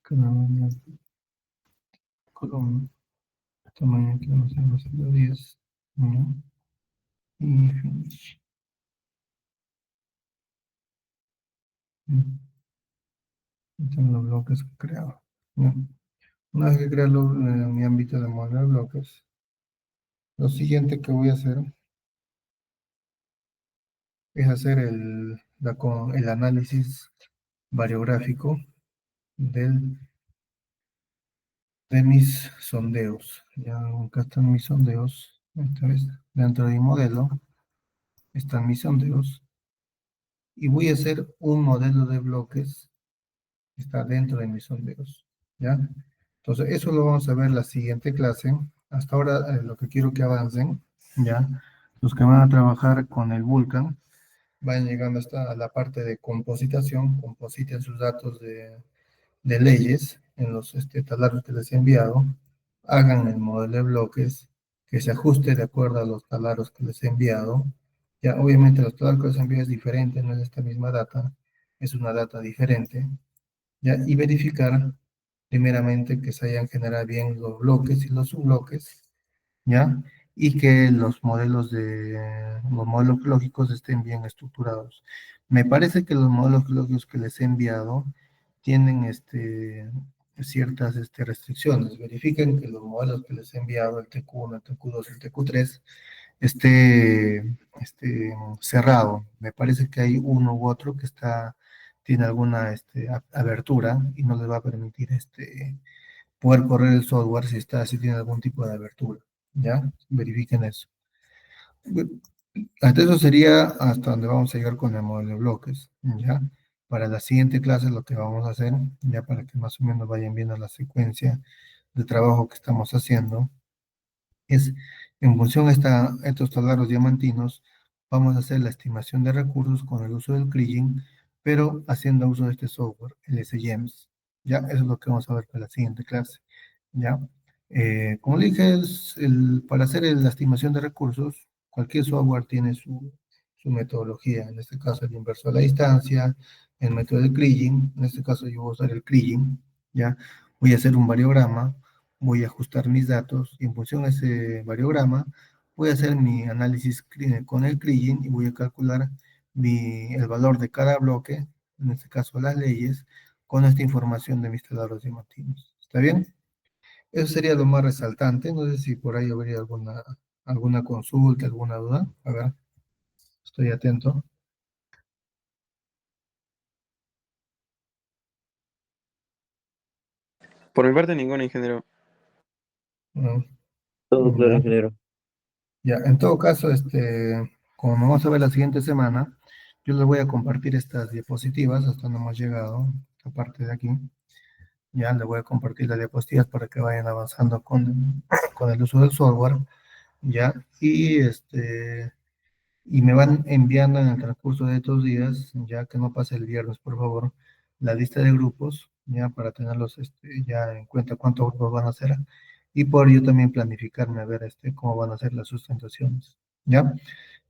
Cada columna. Tamaño que vamos a hacer 10. ¿Ya? Y finish. Estos son los bloques que he creado. ¿Ya? Una vez que creo mi ámbito de modelo de bloques, lo siguiente que voy a hacer es hacer el análisis variográfico del, de mis sondeos. Ya acá están mis sondeos. Esta vez dentro de mi modelo están mis sondeos. Y voy a hacer un modelo de bloques que está dentro de mis sondeos. ¿Ya? Entonces, eso lo vamos a ver en la siguiente clase. Hasta ahora, lo que quiero que avancen, ¿ya? Los que van a trabajar con el Vulkan vayan llegando hasta la parte de compositación, compositen sus datos de leyes en los tablarios que les he enviado, hagan el modelo de bloques que se ajuste de acuerdo a los tablarios que les he enviado. Ya, obviamente los tablarios que les he enviado es diferente, no es esta misma data, es una data diferente. Ya, y verificar primeramente que se hayan generado bien los bloques y los subbloques, ¿ya? Y que los modelos lógicos estén bien estructurados. Me parece que los modelos lógicos que les he enviado tienen ciertas restricciones. Verifiquen que los modelos que les he enviado, el TQ1, el TQ2, el TQ3, esté cerrado. Me parece que hay uno u otro que tiene alguna abertura y no les va a permitir poder correr el software si tiene algún tipo de abertura. ¿Ya? Verifiquen eso. Hasta eso sería hasta donde vamos a llegar con el modelo de bloques. ¿Ya? Para la siguiente clase lo que vamos a hacer, ya para que más o menos vayan viendo la secuencia de trabajo que estamos haciendo, es en función a estos tableros diamantinos, vamos a hacer la estimación de recursos con el uso del Kriging, pero haciendo uso de este software, el SGEMS. Ya, eso es lo que vamos a ver para la siguiente clase. Ya, como le dije, para hacer la estimación de recursos, cualquier software tiene su metodología. En este caso, el inverso a la distancia, el método del Kriging. En este caso, yo voy a usar el Kriging. Ya, voy a hacer un variograma, voy a ajustar mis datos y en función a ese variograma voy a hacer mi análisis con el Kriging y voy a calcular el valor de cada bloque, en este caso las leyes, con esta información de mis taladros diamantinos. ¿Está bien? Eso sería lo más resaltante. No sé si por ahí habría alguna consulta, alguna duda. A ver, estoy atento. Por mi parte, ningún ingeniero. Mm, Todo claro, Ya, ingeniero. ya. En todo caso, como vamos a ver la siguiente semana, yo les voy a compartir estas diapositivas hasta donde hemos llegado, esta parte de aquí. Ya les voy a compartir las diapositivas para que vayan avanzando con el uso del software. Ya, y me van enviando en el transcurso de estos días, ya que no pase el viernes, por favor, la lista de grupos, ya para tenerlos ya en cuenta cuántos grupos van a hacer y por yo también planificarme a ver cómo van a ser las sustentaciones, ¿ya?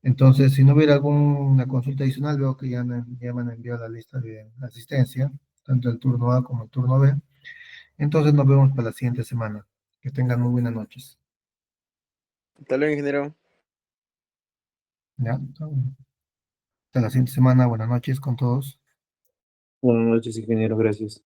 Entonces, si no hubiera alguna consulta adicional, veo que ya me han enviado la lista de asistencia, tanto el turno A como el turno B. Entonces, nos vemos para la siguiente semana. Que tengan muy buenas noches, Hasta luego, ingeniero. ¿ya? Hasta la siguiente semana, buenas noches con todos. Buenas noches, ingeniero, gracias.